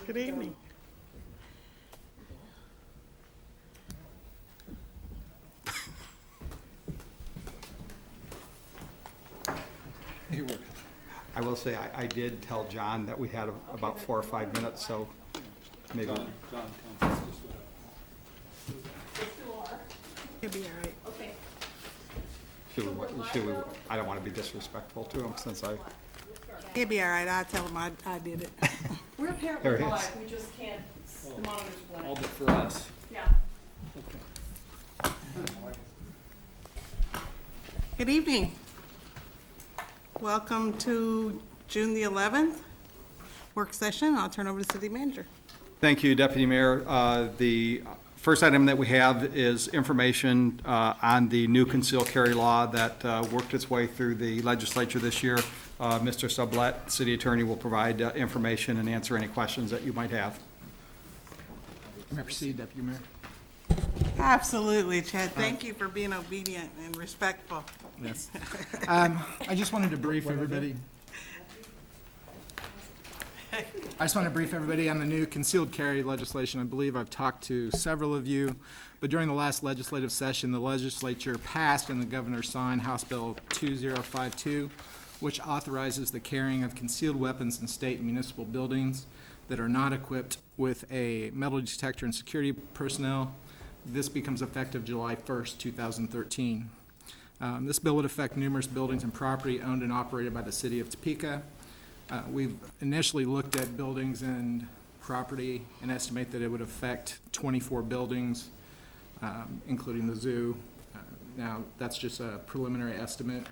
Good evening. I will say, I did tell John that we had about 4 or 5 minutes, so maybe. You'll be all right. Okay. Should we, I don't want to be disrespectful to him since He'll be all right. I'll tell him I did it. We're There apparently it is. live, we just can't, the monitor's All blank. but for us. Yeah. Good evening. Welcome to June the 11th work session. I'll turn over to City Manager. Thank you, Deputy Mayor. The first item that we have is information on the new concealed carry law that worked its way through the legislature this year. Mr. Sublette, City Attorney, will provide information and answer any questions that you might have. May I proceed, Deputy Mayor? Absolutely, Chad. Thank you for being obedient and respectful. Yes. I just wanted to brief everybody. I just want to brief everybody on the new concealed carry legislation. I believe I've talked to several of you, but during the last legislative session, the legislature passed and the governor signed House Bill 2052, which authorizes the carrying of concealed weapons in state and municipal buildings that are not equipped with a metal detector and security personnel. This becomes effective July 1st, 2013. This bill would affect numerous buildings and property owned and operated by the city of Topeka. We've initially looked at buildings and property and estimate that it would affect 24 buildings, including the zoo. Now, that's just a preliminary estimate.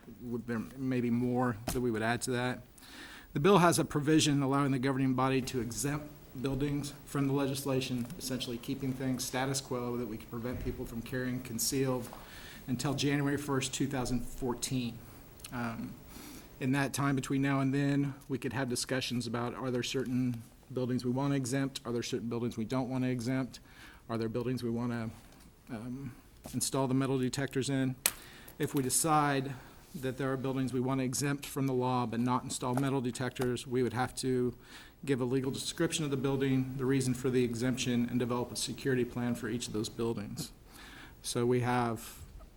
There may be more that we would add to that. The bill has a provision allowing the governing body to exempt buildings from the legislation, essentially keeping things status quo, that we can prevent people from carrying concealed until January 1st, 2014. In that time between now and then, we could have discussions about, are there certain buildings we want to exempt? Are there certain buildings we don't want to exempt? Are there buildings we want to install the metal detectors in? If we decide that there are buildings we want to exempt from the law but not install metal detectors, we would have to give a legal description of the building, the reason for the exemption, and develop a security plan for each of those buildings. So we have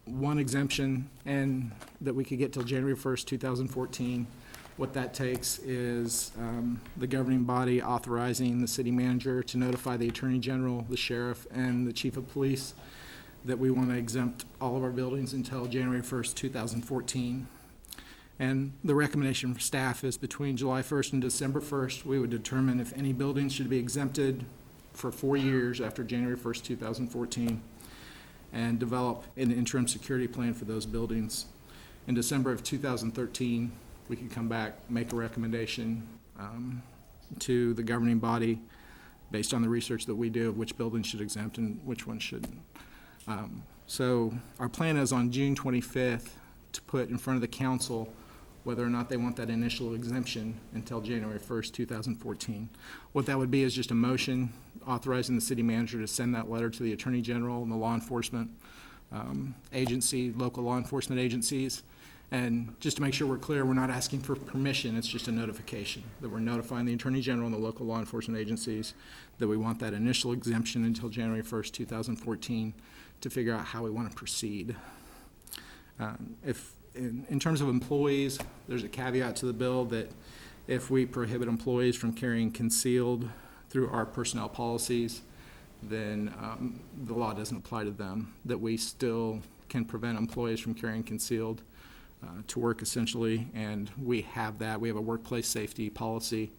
one exemption and that we could get till January 1st, 2014. What that takes is the governing body authorizing the city manager to notify the attorney general, the sheriff, and the chief of police that we want to exempt all of our buildings until January 1st, 2014. And the recommendation for staff is between July 1st and December 1st, we would determine if any buildings should be exempted for 4 years after January 1st, 2014, and develop an interim security plan for those buildings. In December of 2013, we could come back, make a recommendation to the governing body based on the research that we do of which buildings should exempt and which ones shouldn't. So our plan is on June 25th to put in front of the council whether or not they want that initial exemption until January 1st, 2014. What that would be is just a motion authorizing the city manager to send that letter to the attorney general and the law enforcement agency, local law enforcement agencies. And just to make sure we're clear, we're not asking for permission, it's just a notification that we're notifying the attorney general and the local law enforcement agencies that we want that initial exemption until January 1st, 2014 to figure out how we want to proceed. In terms of employees, there's a caveat to the bill that if we prohibit employees from carrying concealed through our personnel policies, then the law doesn't apply to them, that we still can prevent employees from carrying concealed to work essentially, and we have that. We have a workplace safety policy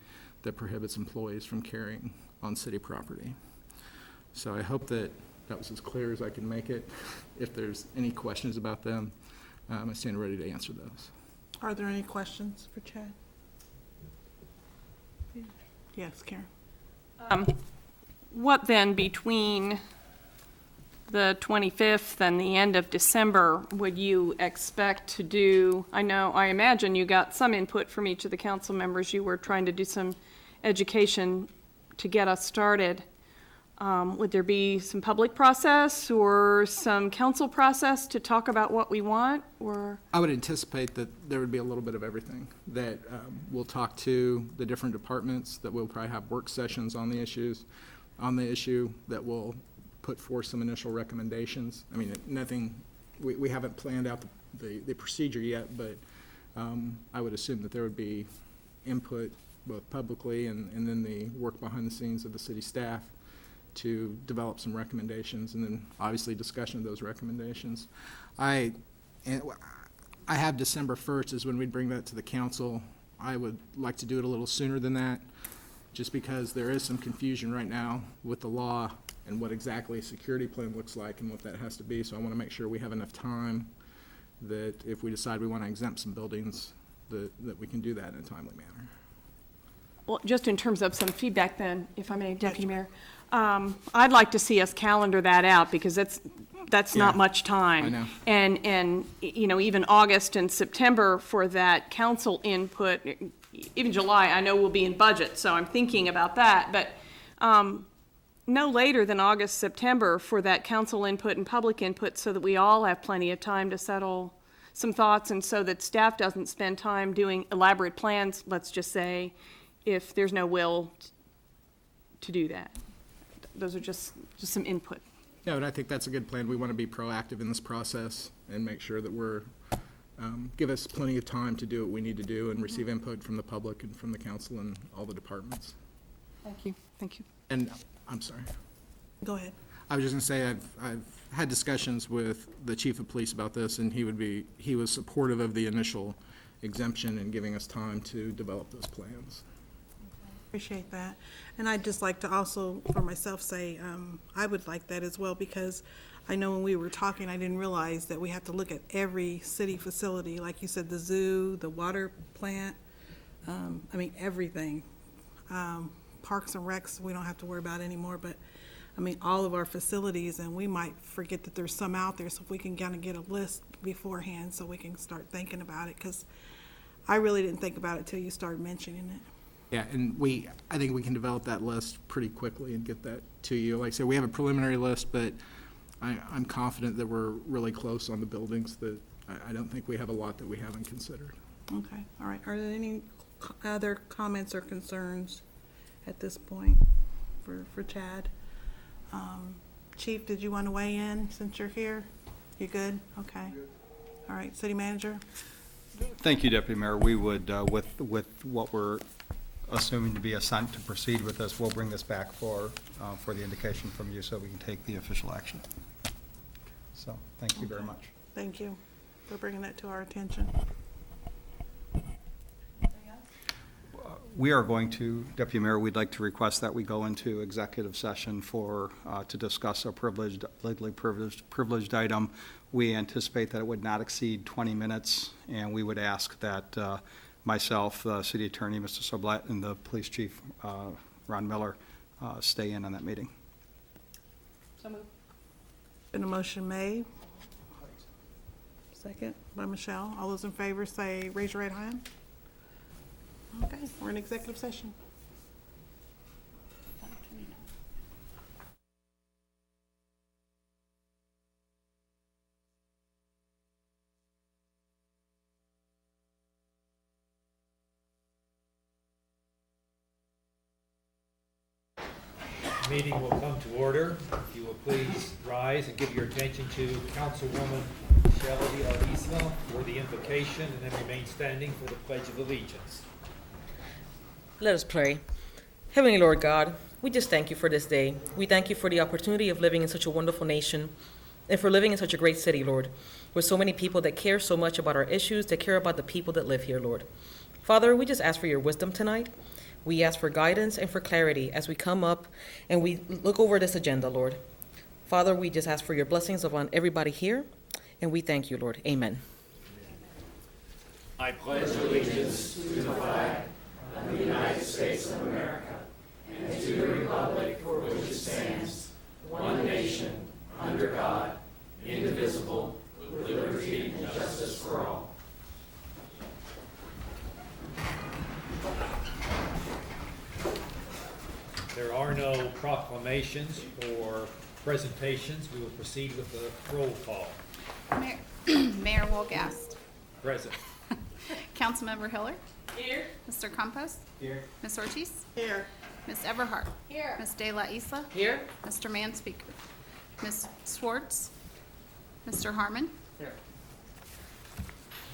that prohibits employees from carrying on city property. So I hope that was as clear as I can make it. If there's any questions about them, I stand ready to answer those. Are there any questions for Chad? Yes, Karen. What then, between the 25th and the end of December, would you expect to do? I imagine you got some input from each of the council members. You were trying to do some education to get us started. Would there be some public process or some council process to talk about what we want, or? I would anticipate that there would be a little bit of everything, that we'll talk to the different departments, that we'll probably have work sessions on the issues, that will put forth some initial recommendations. I mean, nothing, we haven't planned out the procedure yet, but I would assume that there would be input both publicly and then the work behind the scenes of the city staff to develop some recommendations, and then obviously discussion of those recommendations. I have December 1st is when we'd bring that to the council. I would like to do it a little sooner than that, just because there is some confusion right now with the law and what exactly a security plan looks like and what that has to be. So I want to make sure we have enough time that if we decide we want to exempt some buildings, that we can do that in a timely manner. Well, just in terms of some feedback then, if I may, Deputy Mayor, I'd like to see us calendar that out, because that's not Yeah, much time. I know. And, you know, even August and September for that council input, even July, I know we'll be in budget, so I'm thinking about that, but no later than August, September for that council input and public input, so that we all have plenty of time to settle some thoughts, and so that staff doesn't spend time doing elaborate plans, let's just say, if there's no will to do that. Those are just some input. Yeah, but I think that's a good plan. We want to be proactive in this process and make sure that we're, give us plenty of time to do what we need to do and receive input from the public and from the council and all the departments. Thank you, thank you. And, I'm sorry. Go ahead. I was just going to say, I've had discussions with the chief of police about this, and he was supportive of the initial exemption and giving us time to develop those plans. Appreciate that. And I'd just like to also, for myself, say, I would like that as well, because I know when we were talking, I didn't realize that we have to look at every city facility, like you said, the zoo, the water plant, I mean, everything. Parks and recs, we don't have to worry about anymore, but, I mean, all of our facilities, and we might forget that there's some out there, so if we can kind of get a list beforehand so we can start thinking about it, because I really didn't think about it till you started mentioning it. Yeah, and I think we can develop that list pretty quickly and get that to you. Like I said, we have a preliminary list, but I'm confident that we're really close on the buildings, that I don't think we have a lot that we haven't considered. Okay, all right. Are there any other comments or concerns at this point for Chad? Chief, did you want to weigh in since you're here? You good? Okay. All right, City Manager? Thank you, Deputy Mayor. We would, with what we're assuming to be assent to proceed with this, we'll bring this back for the indication from you so we can take the official action. So, thank you very much. Thank you for bringing that to our attention. We are going to, Deputy Mayor, we'd like to request that we go into executive session to discuss a legally privileged item. We anticipate that it would not exceed 20 minutes, and we would ask that myself, the city attorney, Mr. Soblet, and the police chief, Ron Miller, stay in on that meeting. So moved. Been a motion made. Second by Michelle. All those in favor say, raise your right hand. Okay, we're in executive session. Meeting will come to order. If you will please rise and give your attention to Councilwoman Shelby Arisa for the invocation, and then remain standing for the Pledge of Allegiance. Let us pray. Heavenly Lord God, we just thank you for this day. We thank you for the opportunity of living in such a wonderful nation and for living in such a great city, Lord, with so many people that care so much about our issues, that care about the people that live here, Lord. Father, we just ask for your wisdom tonight. We ask for guidance and for clarity as we come up and we look over this agenda, Lord. Father, we just ask for your blessings upon everybody here, and we thank you, Lord. Amen. I pledge allegiance to the flag of the United States of America and to the republic for which it stands, one nation, under God, indivisible, with liberty and justice for all. There are no proclamations or presentations. We will proceed with the roll call. Mayor Wolgast. Present. Councilmember Hiller. Here. Mr. Campos. Here. Ms. Ortiz. Here. Ms. Everhart. Here. Ms. De La Isla. Here. Mr. Manspeaker. Ms. Schwartz. Mr. Harmon. Here.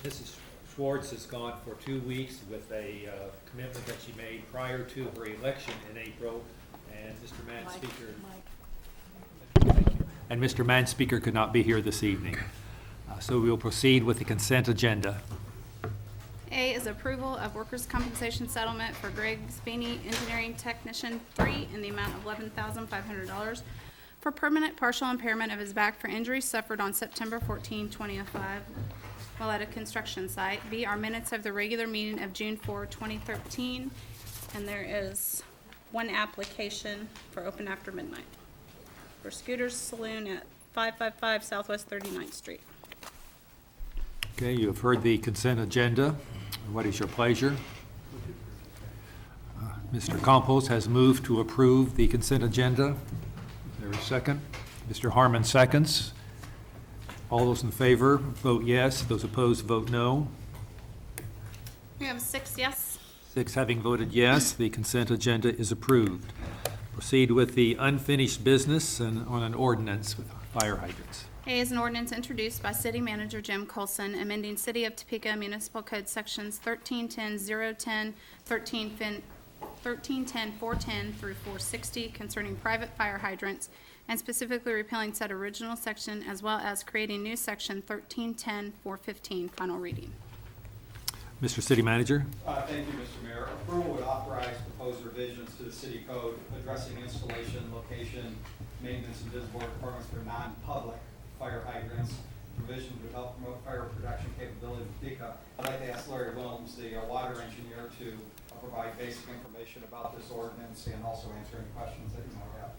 Mrs. Schwartz has gone for 2 weeks with a commitment that she made prior to her election in April, and Mr. Manspeaker could not be here this evening. So we will proceed with the consent agenda. A is approval of workers' compensation settlement for Greg Spiney, Engineering Technician 3, in the amount of $11,500 for permanent partial impairment of his back for injuries suffered on September 14, 2005, while at a construction site. B are minutes of the regular meeting of June 4, 2013, and there is one application for open after midnight for Scooter's Saloon at 555 Southwest 39th Street. Okay, you have heard the consent agenda. What is your pleasure? Mr. Campos has moved to approve the consent agenda. Is there a second? Mr. Harmon seconds. All those in favor, vote yes. Those opposed, vote no. We have 6 yes. 6 having voted yes, the consent agenda is approved. Proceed with the unfinished business and on an ordinance with fire hydrants. A is an ordinance introduced by City Manager Jim Colson, amending City of Topeka Municipal Code Sections 1310-010, 1310-410 through 460 concerning private fire hydrants, and specifically repealing said original section, as well as creating new section 1310-415, final reading. Mr. City Manager? Thank you, Mr. Mayor. Approval would authorize proposed revisions to the city code addressing installation, location, maintenance, and visible requirements for non-public fire hydrants. Provision would help promote fire production capability in Topeka. I'd like to ask Larry Williams, the water engineer, to provide basic information about this ordinance and also answer any questions that you might have.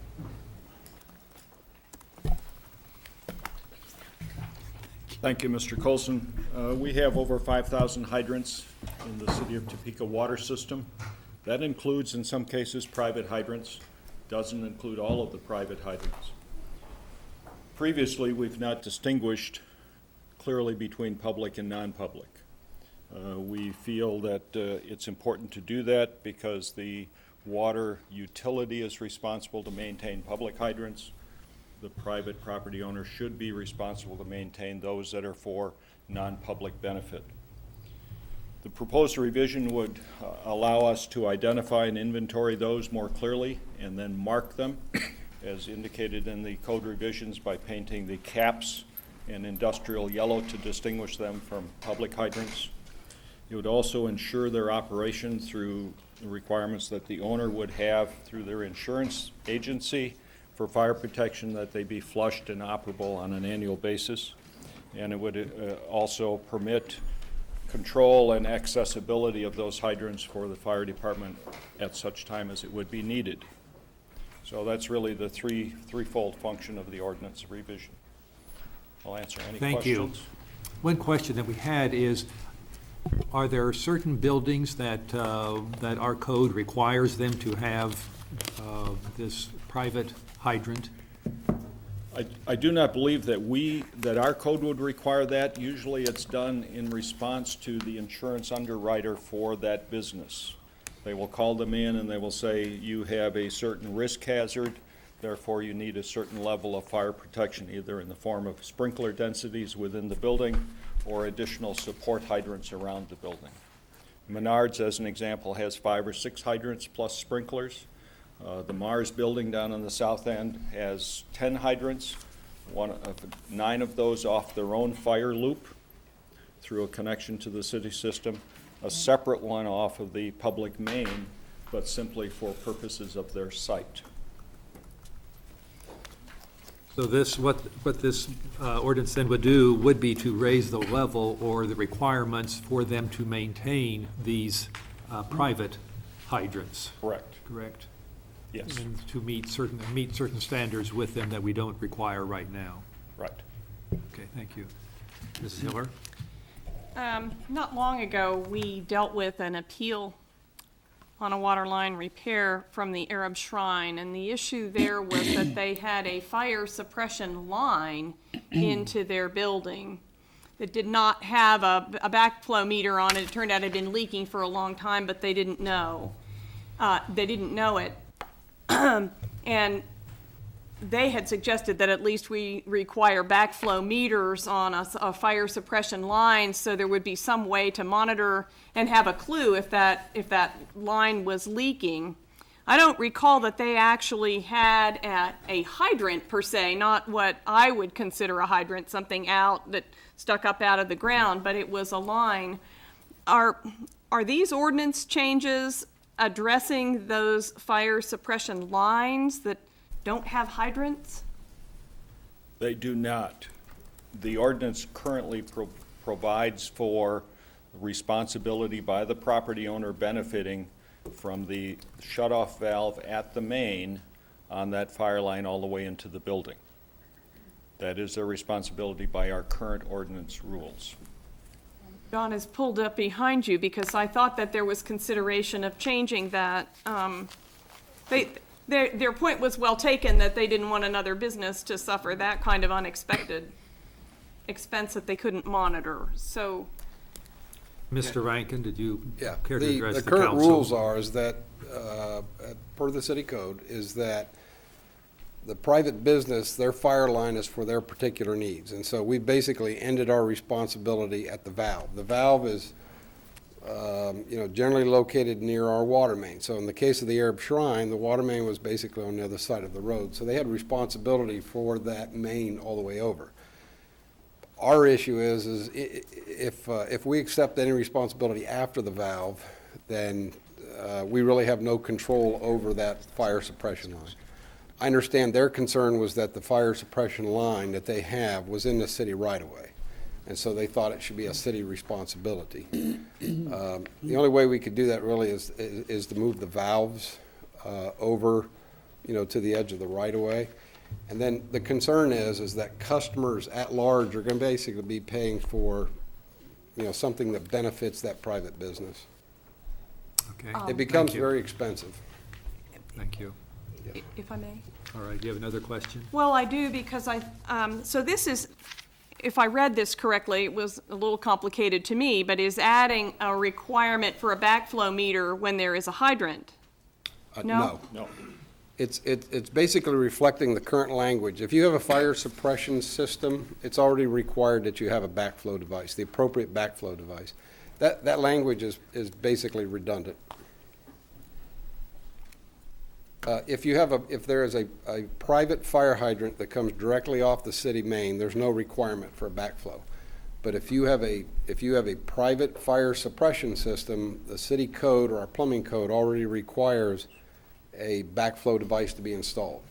Thank you, Mr. Colson. We have over 5,000 hydrants in the city of Topeka water system. That includes, in some cases, private hydrants. Doesn't include all of the private hydrants. Previously, we've not distinguished clearly between public and non-public. We feel that it's important to do that because the water utility is responsible to maintain public hydrants. The private property owner should be responsible to maintain those that are for non-public benefit. The proposed revision would allow us to identify and inventory those more clearly and then mark them as indicated in the code revisions by painting the caps in industrial yellow to distinguish them from public hydrants. It would also ensure their operation through the requirements that the owner would have through their insurance agency for fire protection, that they be flushed and operable on an annual basis. And it would also permit control and accessibility of those hydrants for the fire department at such time as it would be needed. So that's really the threefold function of the ordinance revision. I'll answer any Thank questions. you. One question that we had is, are there certain buildings that, that our code requires them to have this private hydrant? I do not believe that our code would require that. Usually it's done in response to the insurance underwriter for that business. They will call them in and they will say, you have a certain risk hazard, therefore you need a certain level of fire protection, either in the form of sprinkler densities within the building or additional support hydrants around the building. Menards, as an example, has 5 or 6 hydrants plus sprinklers. The Mars building down on the south end has 10 hydrants, 9 of those off their own fire loop through a connection to the city system, a separate one off of the public main, but simply for purposes of their site. So this, what this ordinance then would do would be to raise the level or the requirements for them to maintain these private hydrants, Correct. correct? Yes, And to meet certain standards with them that we don't require right now. right. Okay, thank you. Mrs. Hiller? Not long ago, we dealt with an appeal on a water line repair from the Arab Shrine, and the issue there was that they had a fire suppression line into their building that did not have a backflow meter on it. It turned out it had been leaking for a long time, but they didn't know. They didn't know it. And they had suggested that at least we require backflow meters on a fire suppression line, so there would be some way to monitor and have a clue if that line was leaking. I don't recall that they actually had a hydrant per se, not what I would consider a hydrant, something out that stuck up out of the ground, but it was a line. Are these ordinance changes addressing those fire suppression lines that don't have hydrants? They do not. The ordinance currently provides for responsibility by the property owner benefiting from the shut-off valve at the main on that fire line all the way into the building. That is their responsibility by our current ordinance rules. John is pulled up behind you because I thought that there was consideration of changing that. Their point was well taken, that they didn't want another business to suffer that kind of unexpected expense that they couldn't monitor. So, Mr. Rankin, did you Yeah, care to address the the council? current rules are is that, per the city code, is that the private business, their fire line is for their particular needs. And so we basically ended our responsibility at the valve. The valve is, generally located near our water main. So in the case of the Arab Shrine, the water main was basically on the other side of the road. So they had responsibility for that main all the way over. Our issue is if we accept any responsibility after the valve, then we really have no control over that fire suppression line. I understand their concern was that the fire suppression line that they have was in the city right away, and so they thought it should be a city responsibility. The only way we could do that really is to move the valves over, to the edge of the right of way. And then the concern is that customers at large are going to basically be paying for, something that benefits that private business. Okay, It becomes thank you. very expensive. Thank you. if I may. All right, do you have another question? Well, I do, because so this is, if I read this correctly, it was a little complicated to me, but is adding a requirement for a backflow meter when there is a hydrant. No? No. It's basically reflecting the current language. If you have a fire suppression system, it's already required that you have a backflow device, the appropriate backflow device. That language is basically redundant. If there is a private fire hydrant that comes directly off the city main, there's no requirement for a backflow. But if you have a private fire suppression system, the city code or our plumbing code already requires a backflow device to be installed.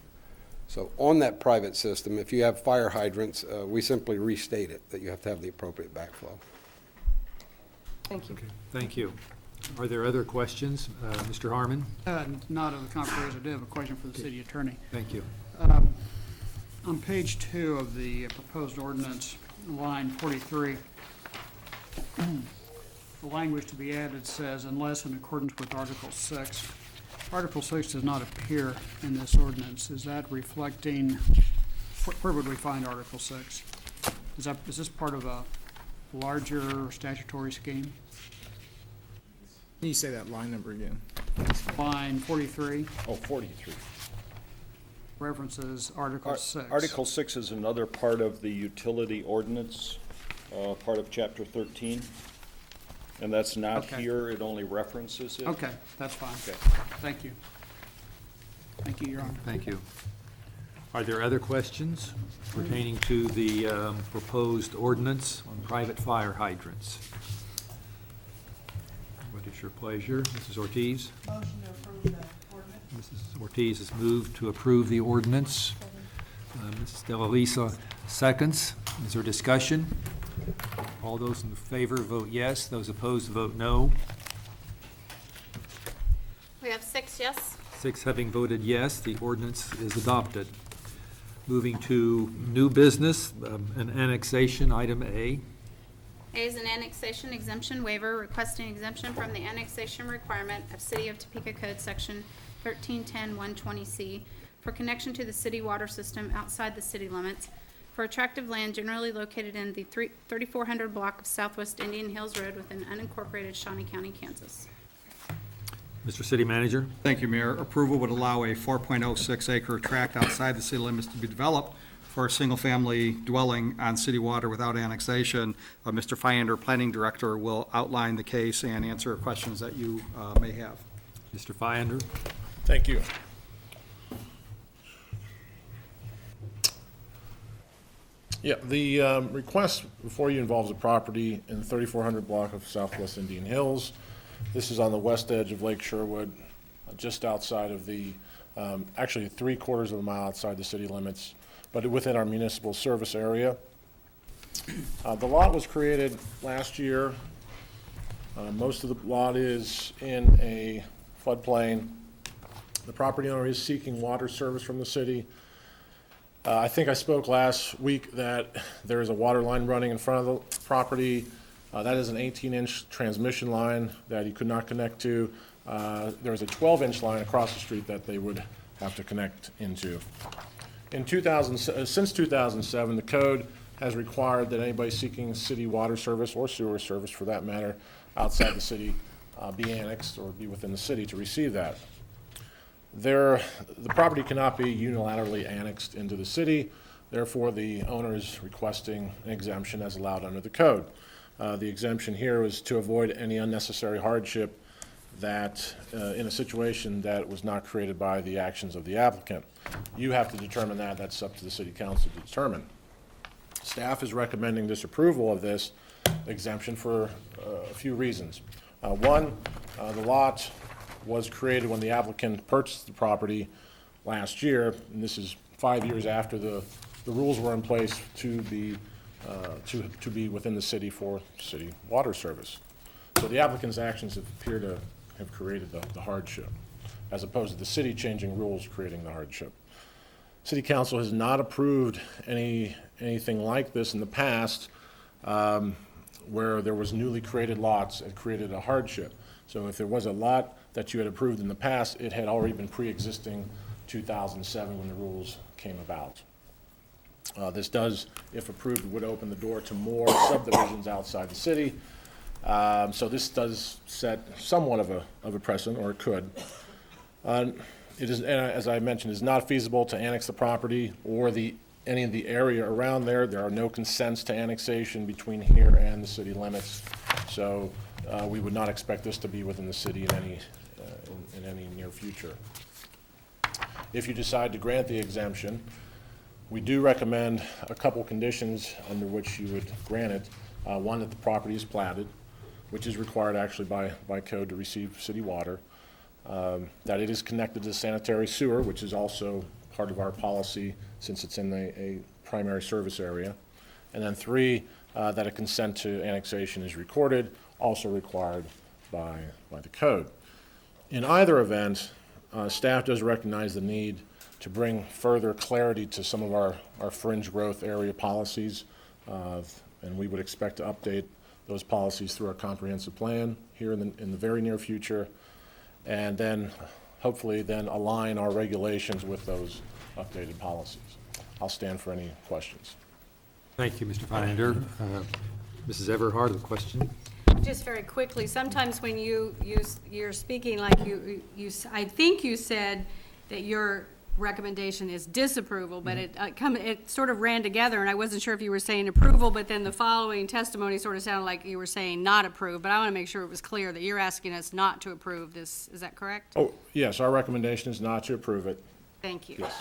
So on that private system, if you have fire hydrants, we simply restate it, that you have to have the appropriate backflow. Thank you. Okay, thank you. Are there other questions? Mr. Harmon? Not of the conference. I do have a question for the city attorney. Thank you. On page 2 of the proposed ordinance, line 43, the language to be added says, unless in accordance with Article 6. Article 6 does not appear in this ordinance. Is that reflecting, where would we find Article 6? Is this part of a larger statutory scheme? Can you say that line number again? Line 43 Oh, 43. references Article 6. Article 6 is another part of the utility ordinance, part of Chapter 13. And that's not Okay. here, it only references it. Okay, that's fine. Okay. Thank you. Thank you, Your Honor. Thank you. Are there other questions pertaining to the proposed ordinance on private fire hydrants? What is your pleasure? Mrs. Ortiz? Motion to approve the ordinance. Mrs. Ortiz has moved to approve the ordinance. Mrs. Della Lisa seconds. Is there discussion? All those in favor vote yes. Those opposed vote no. We have 6 yes. 6 having voted yes, the ordinance is adopted. Moving to new business, an annexation, item A. A is an annexation exemption waiver requesting exemption from the annexation requirement of City of Topeka Code Section 1310-120C for connection to the city water system outside the city limits for a tract of land generally located in the 3400 block of Southwest Indian Hills Road within unincorporated Shawnee County, Kansas. Mr. City Manager? Thank you, Mayor. Approval would allow a 4.06 acre tract outside the city limits to be developed for a single-family dwelling on city water without annexation. Mr. Fyander, Planning Director, will outline the case and answer questions that you may have. Mr. Fyander? Thank you. Yeah, the request before you involves a property in the 3400 block of Southwest Indian Hills. This is on the west edge of Lake Sherwood, just outside of the, actually 3/4 of a mile outside the city limits, but within our municipal service area. The lot was created last year. Most of the lot is in a floodplain. The property owner is seeking water service from the city. I think I spoke last week that there is a water line running in front of the property. That is an 18-inch transmission line that he could not connect to. There's a 12-inch line across the street that they would have to connect into. Since 2007, the code has required that anybody seeking city water service or sewer service, for that matter, outside the city, be annexed or be within the city to receive that. The property cannot be unilaterally annexed into the city. Therefore, the owner is requesting an exemption as allowed under the code. The exemption here was to avoid any unnecessary hardship that, in a situation that was not created by the actions of the applicant. You have to determine that. That's up to the city council to determine. Staff is recommending disapproval of this exemption for a few reasons. One, the lot was created when the applicant purchased the property last year, and this is 5 years after the rules were in place to be within the city for city water service. So the applicant's actions appear to have created the hardship, as opposed to the city changing rules creating the hardship. City council has not approved anything like this in the past, where there was newly created lots and created a hardship. So if there was a lot that you had approved in the past, it had already been pre-existing 2007 when the rules came about. This does, if approved, would open the door to more subdivisions outside the city. So this does set somewhat of a precedent, or it could. It is, as I mentioned, is not feasible to annex the property or any of the area around there. There are no consents to annexation between here and the city limits. So we would not expect this to be within the city in any near future. If you decide to grant the exemption, we do recommend a couple conditions under which you would grant it. One, that the property is platted, which is required actually by code to receive city water. That it is connected to sanitary sewer, which is also part of our policy since it's in a primary service area. And then 3, that a consent to annexation is recorded, also required by the code. In either event, staff does recognize the need to bring further clarity to some of our fringe growth area policies, and we would expect to update those policies through our comprehensive plan here in the very near future, and then hopefully then align our regulations with those updated policies. I'll stand for any questions. Thank you, Mr. Fyander. Mrs. Everhart, a question? Just very quickly, sometimes when you're speaking like I think you said that your recommendation is disapproval, but it sort of ran together, and I wasn't sure if you were saying approval, but then the following testimony sort of sounded like you were saying not approve, but I want to make sure it was clear that you're asking us not to approve this. Is that correct? Oh, yes, our recommendation is not to approve it. Thank you. Yes.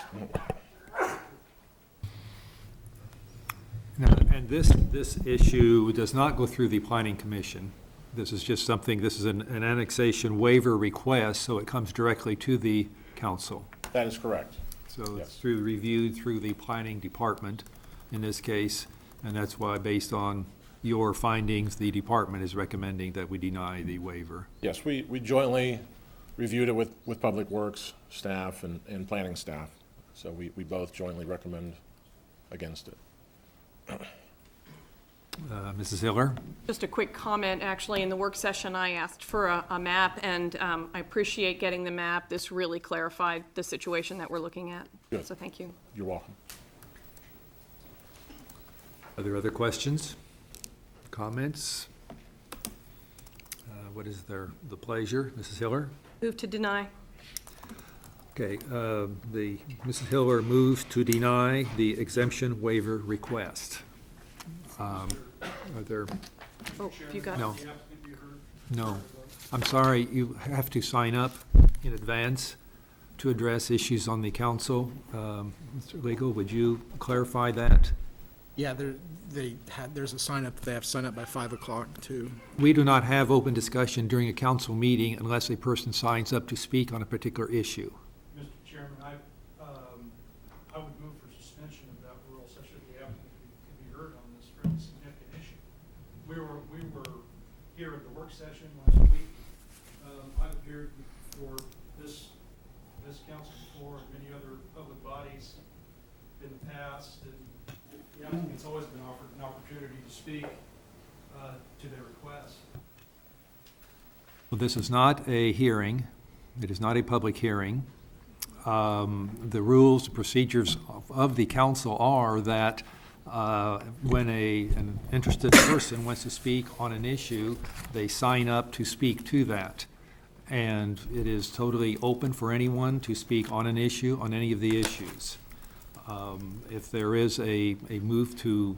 And this issue does not go through the planning commission. This is just something, this is an annexation waiver request, so it comes directly to the council. That is correct. So Yes. it's reviewed through the planning department in this case, and that's why, based on your findings, the department is recommending that we deny the waiver. Yes, we jointly reviewed it with Public Works staff and planning staff. So we both jointly recommend against it. Mrs. Hiller? Just a quick comment, actually, in the work session, I asked for a map, and I appreciate getting the map. This really clarified the situation that we're looking at. Good. So thank you. You're welcome. Are there other questions, comments? What is the pleasure? Mrs. Hiller? Move to deny. Okay, Mrs. Hiller moves to deny the exemption waiver request. Are there, Oh, you got no? No. I'm sorry, you have to sign up in advance to address issues on the council. Mr. Legal, would you clarify that? Yeah, there's a sign up, they have to sign up by 5 o'clock too. We do not have open discussion during a council meeting unless a person signs up to speak on a particular issue. Mr. Chairman, I would move for suspension of that rule such that the applicant can be heard on this fairly significant issue. We were here at the work session last week. I've appeared before this council before and many other public bodies in the past, and the applicant's always been offered an opportunity to speak to their request. Well, this is not a hearing. It is not a public hearing. The rules, the procedures of the council are that when an interested person wants to speak on an issue, they sign up to speak to that. And it is totally open for anyone to speak on an issue, on any of the issues. If there is a move to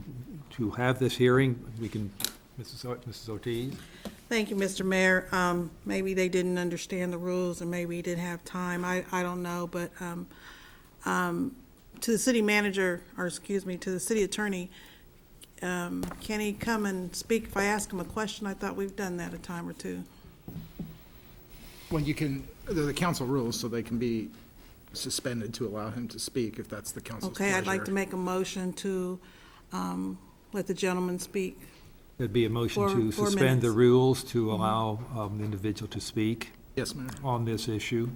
have this hearing, we can, Mrs. Ortiz? Thank you, Mr. Mayor. Maybe they didn't understand the rules and maybe he didn't have time. I don't know, but to the city manager, or excuse me, to the city attorney, can he come and speak if I ask him a question? I thought we've done that a time or two. Well, you can, they're the council rules, so they can be suspended to allow him to speak if that's the council's pleasure. Okay, I'd like to make a motion to let the gentleman speak. There'd be a motion For to 4 suspend the minutes. rules to allow the individual to speak Yes, Mayor. on this issue.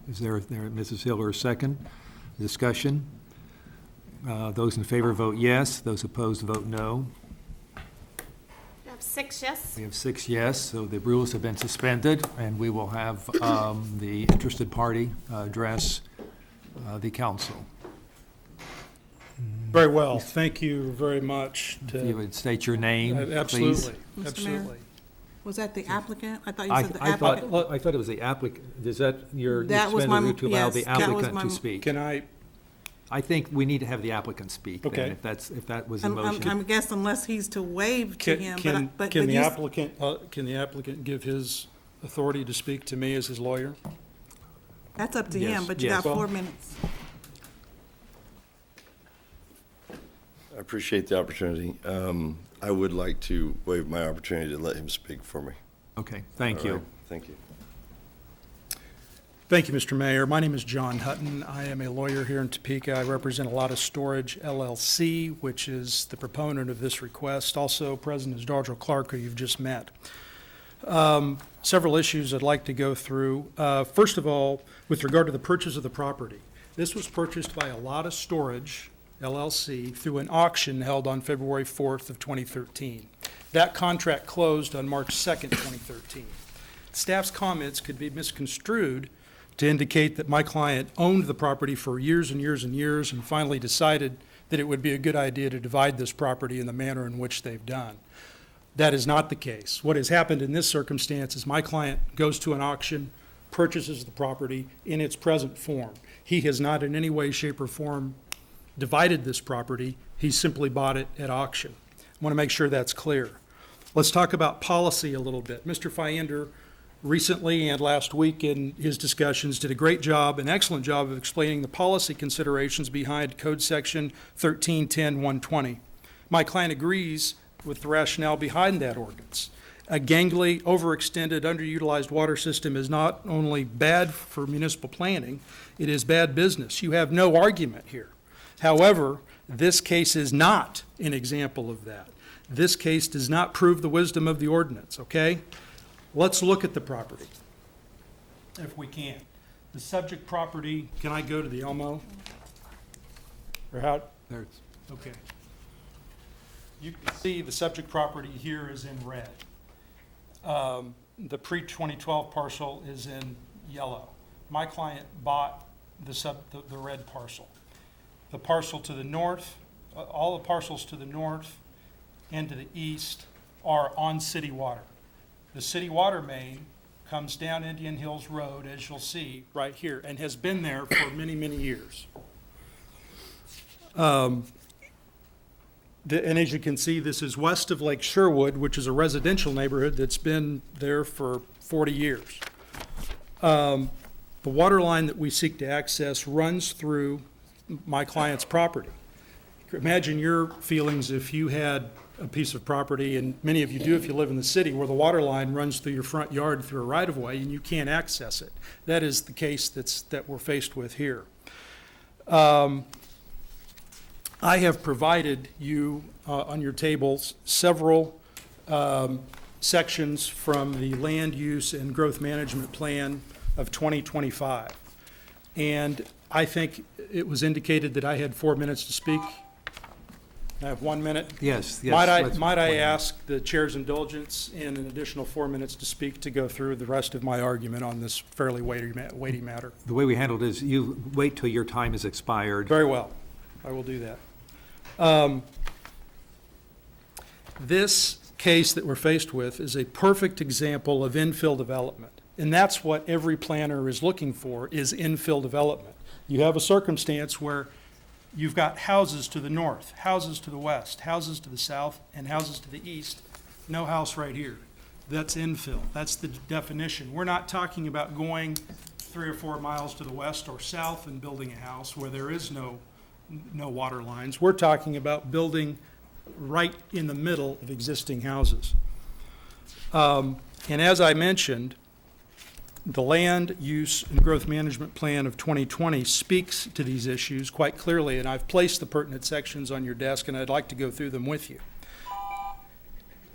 Is there, Mrs. Hiller, a second? Discussion? Those in favor vote yes, those opposed vote no. We have 6 yes. We have 6 yes, so the rules have been suspended, and we will have the interested party address the council. Very well. Thank you very much. If you would state your name, please. Absolutely, Mr. Mayor? absolutely. Was that the applicant? I thought you I said the I applicant. thought, I thought it was the applicant, is that your, you That was suspended my- it to allow the yes, that was applicant my- to speak? Can I, I think we need to have the applicant speak then, Okay. if that was the I'm motion. guessing unless he's to waive to him, but can the you- can the applicant give his authority to speak to me as his lawyer? that's up to Yes, him, but you yes. got 4 minutes. I appreciate the opportunity. I would like to waive my opportunity to let him speak for me. Okay, thank All you. right? Thank you. Thank you, Mr. Mayor. My name is John Hutton. I am a lawyer here in Topeka. I represent a lot of Storage LLC, which is the proponent of this request. Also present is Dodger Clark, who you've just met. Several issues I'd like to go through. First of all, with regard to the purchase of the property. This was purchased by a lot of Storage LLC through an auction held on February 4th of 2013. That contract closed on March 2nd, 2013. Staff's comments could be misconstrued to indicate that my client owned the property for years and years and years and finally decided that it would be a good idea to divide this property in the manner in which they've done. That is not the case. What has happened in this circumstance is my client goes to an auction, purchases the property in its present form. He has not in any way, shape, or form divided this property. He simply bought it at auction. I want to make sure that's clear. Let's talk about policy a little bit. Mr. Fyander recently and last week in his discussions did a great job, an excellent job of explaining the policy considerations behind Code Section 1310-120. My client agrees with the rationale behind that ordinance. A gangly, overextended, underutilized water system is not only bad for municipal planning, it is bad business. You have no argument here. However, this case is not an example of that. This case does not prove the wisdom of the ordinance, okay? Let's look at the property, if we can. The subject property, can I go to the Elmo? Or how, There's- okay. You can see the subject property here is in red. The pre-2012 parcel is in yellow. My client bought the red parcel. The parcel to the north, all the parcels to the north and to the east are on city water. The city water main comes down Indian Hills Road, as you'll see right here, and has been there for many, many years. And as you can see, this is west of Lake Sherwood, which is a residential neighborhood that's been there for 40 years. The water line that we seek to access runs through my client's property. Imagine your feelings if you had a piece of property, and many of you do if you live in the city, where the water line runs through your front yard through a right-of-way and you can't access it. That is the case that we're faced with here. I have provided you on your tables several sections from the Land Use and Growth Management Plan of 2025. And I think it was indicated that I had 4 minutes to speak. I have 1 minute. Yes, yes. Might I ask the chair's indulgence in an additional 4 minutes to speak to go through the rest of my argument on this fairly weighty matter? The way we handled it is you wait till your time is expired. Very well. I will do that. This case that we're faced with is a perfect example of infill development. And that's what every planner is looking for, is infill development. You have a circumstance where you've got houses to the north, houses to the west, houses to the south, and houses to the east. No house right here. That's infill. That's the definition. We're not talking about going 3 or 4 miles to the west or south and building a house where there is no water lines. We're talking about building right in the middle of existing houses. And as I mentioned, the Land Use and Growth Management Plan of 2020 speaks to these issues quite clearly, and I've placed the pertinent sections on your desk, and I'd like to go through them with you.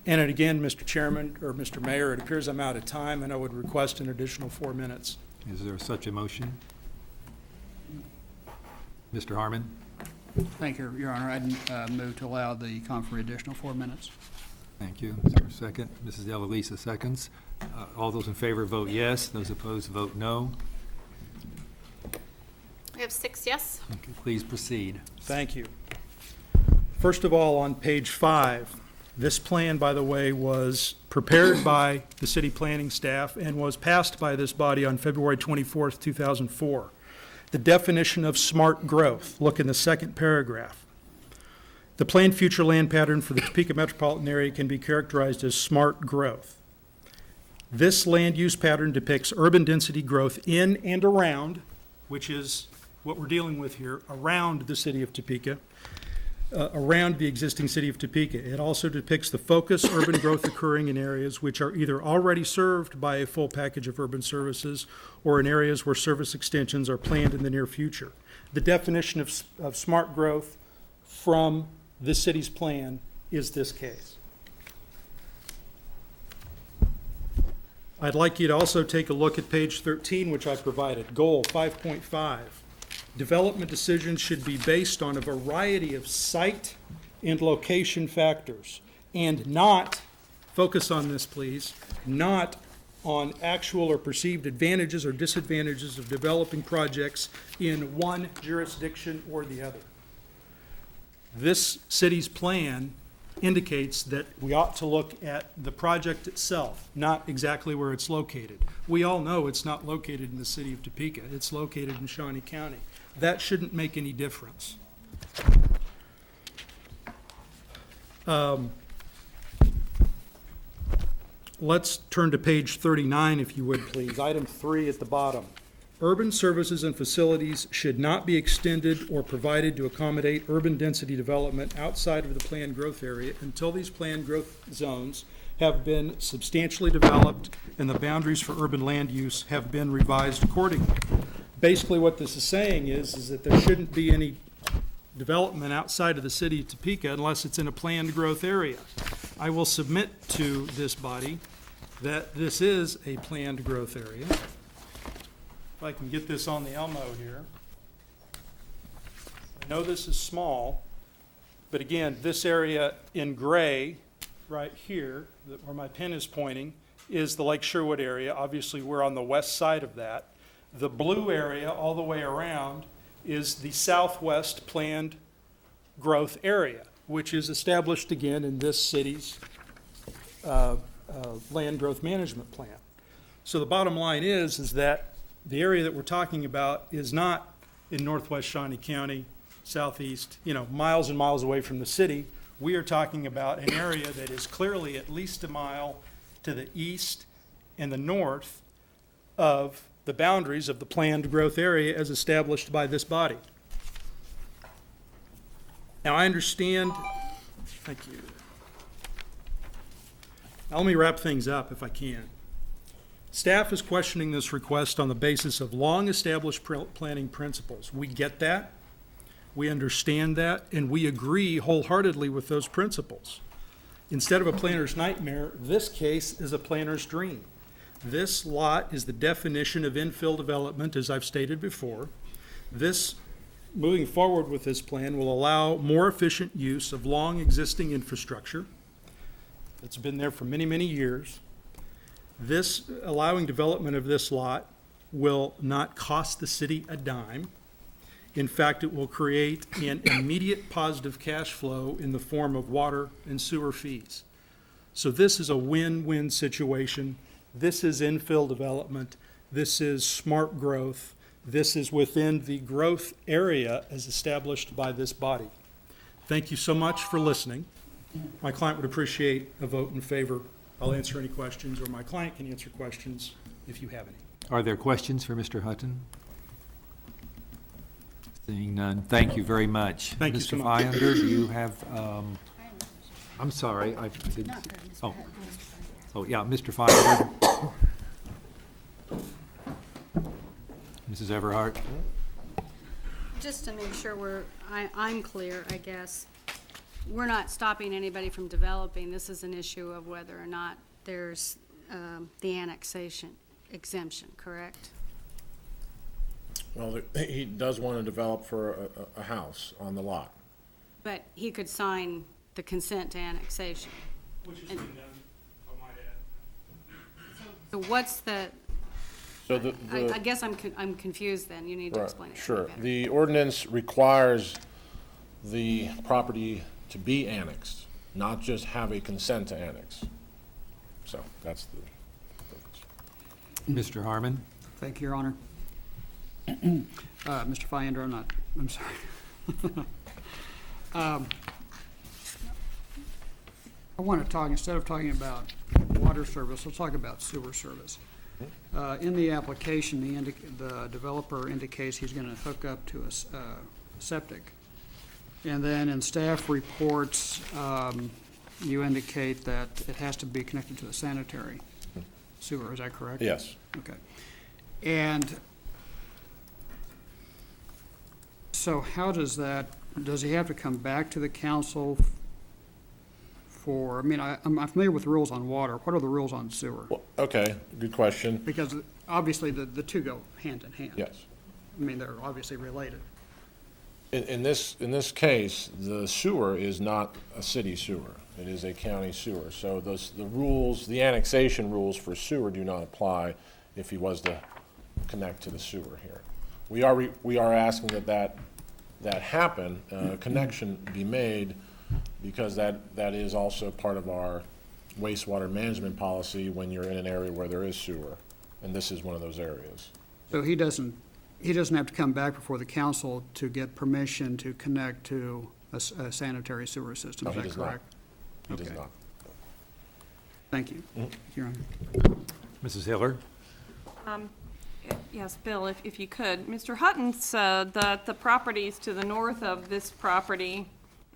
And again, Mr. Chairman, or Mr. Mayor, it appears I'm out of time, and I would request an additional 4 minutes. Is there such a motion? Mr. Harmon? Thank you, Your Honor. I'd move to allow the for additional 4 minutes. Thank you. Is there a second? Mrs. Eloisa seconds. All those in favor vote yes. Those opposed vote no. We have 6 yes. Okay, please proceed. Thank you. First of all, on page 5, this plan, by the way, was prepared by the city planning staff and was passed by this body on February 24th, 2004. The definition of smart growth, look in the second paragraph. The planned future land pattern for the Topeka metropolitan area can be characterized as smart growth. This land use pattern depicts urban density growth in and around, which is what we're dealing with here, around the city of Topeka, around the existing city of Topeka. It also depicts the focused urban growth occurring in areas which are either already served by a full package of urban services or in areas where service extensions are planned in the near future. The definition of smart growth from this city's plan is this case. I'd like you to also take a look at page 13, which I provided, goal 5.5. Development decisions should be based on a variety of site and location factors and not, focus on this please, not on actual or perceived advantages or disadvantages of developing projects in one jurisdiction or the other. This city's plan indicates that we ought to look at the project itself, not exactly where it's located. We all know it's not located in the city of Topeka. It's located in Shawnee County. That shouldn't make any difference. Let's turn to page 39, if you would, please. Item 3 at the bottom. Urban services and facilities should not be extended or provided to accommodate urban density development outside of the planned growth area until these planned growth zones have been substantially developed and the boundaries for urban land use have been revised accordingly. Basically, what this is saying is that there shouldn't be any development outside of the city of Topeka unless it's in a planned growth area. I will submit to this body that this is a planned growth area. If I can get this on the Elmo here. I know this is small, But again, this area in gray, right here, where my pen is pointing, is the Lake Sherwood area. Obviously, we're on the west side of that. The blue area all the way around is the southwest planned growth area, which is established again in this city's land growth management plan. So the bottom line is that the area that we're talking about is not in northwest Shawnee County, southeast, miles and miles away from the city. We are talking about an area that is clearly at least a mile to the east and the north of the boundaries of the planned growth area as established by this body. Now, I understand, thank you. Now, let me wrap things up if I can. Staff is questioning this request on the basis of long-established planning principles. We get that, we understand that, and we agree wholeheartedly with those principles. Instead of a planner's nightmare, this case is a planner's dream. This lot is the definition of infill development, as I've stated before. Moving forward with this plan will allow more efficient use of long-existing infrastructure that's been there for many, many years. This, allowing development of this lot, will not cost the city a dime. In fact, it will create an immediate positive cash flow in the form of water and sewer fees. So this is a win-win situation. This is infill development. This is smart growth. This is within the growth area as established by this body. Thank you so much for listening. My client would appreciate a vote in favor. I'll answer any questions, or my client can answer questions if you have any. Are there questions for Mr. Hutton? Seeing none, thank you very much. Thank you so much. Mr. Fyander, do you have, I'm sorry, I did, yeah, Mr. Fyander. Mrs. Everhart? Just to make sure I'm clear, I guess, we're not stopping anybody from developing. This is an issue of whether or not there's the annexation exemption, correct? Well, he does want to develop for a house on the lot. But he could sign the consent to annexation. Which is being done, I might add. So what's the, So I guess I'm confused then. You need to Right, explain it to me sure. better. The ordinance requires the property to be annexed, not just have a consent to annex. So that's the difference. Mr. Harmon? Thank you, Your Honor. Mr. Fyander, I'm sorry. I want to talk, instead of talking about water service, let's talk about sewer service. In the application, the developer indicates he's going to hook up to a septic. And then in staff reports, you indicate that it has to be connected to the sanitary sewer, is that correct? Yes. Okay. And so how does he have to come back to the council I'm familiar with the rules on water. What are the rules on sewer? Well, okay, good question. Because obviously the two go hand in hand. Yes. I mean, they're obviously related. In this case, the sewer is not a city sewer. It is a county sewer. So the annexation rules for sewer do not apply if he was to connect to the sewer here. We are asking that happen, connection be made, because that is also part of our wastewater management policy when you're in an area where there is sewer, and this is one of those areas. So he doesn't have to come back before the council to get permission to connect to a sanitary sewer system, No, is he that does not. correct? He does Okay. not. Thank you. Your Honor. Mrs. Hiller? Yes, Bill, if you could. Mr. Hutton said that the properties to the north of this property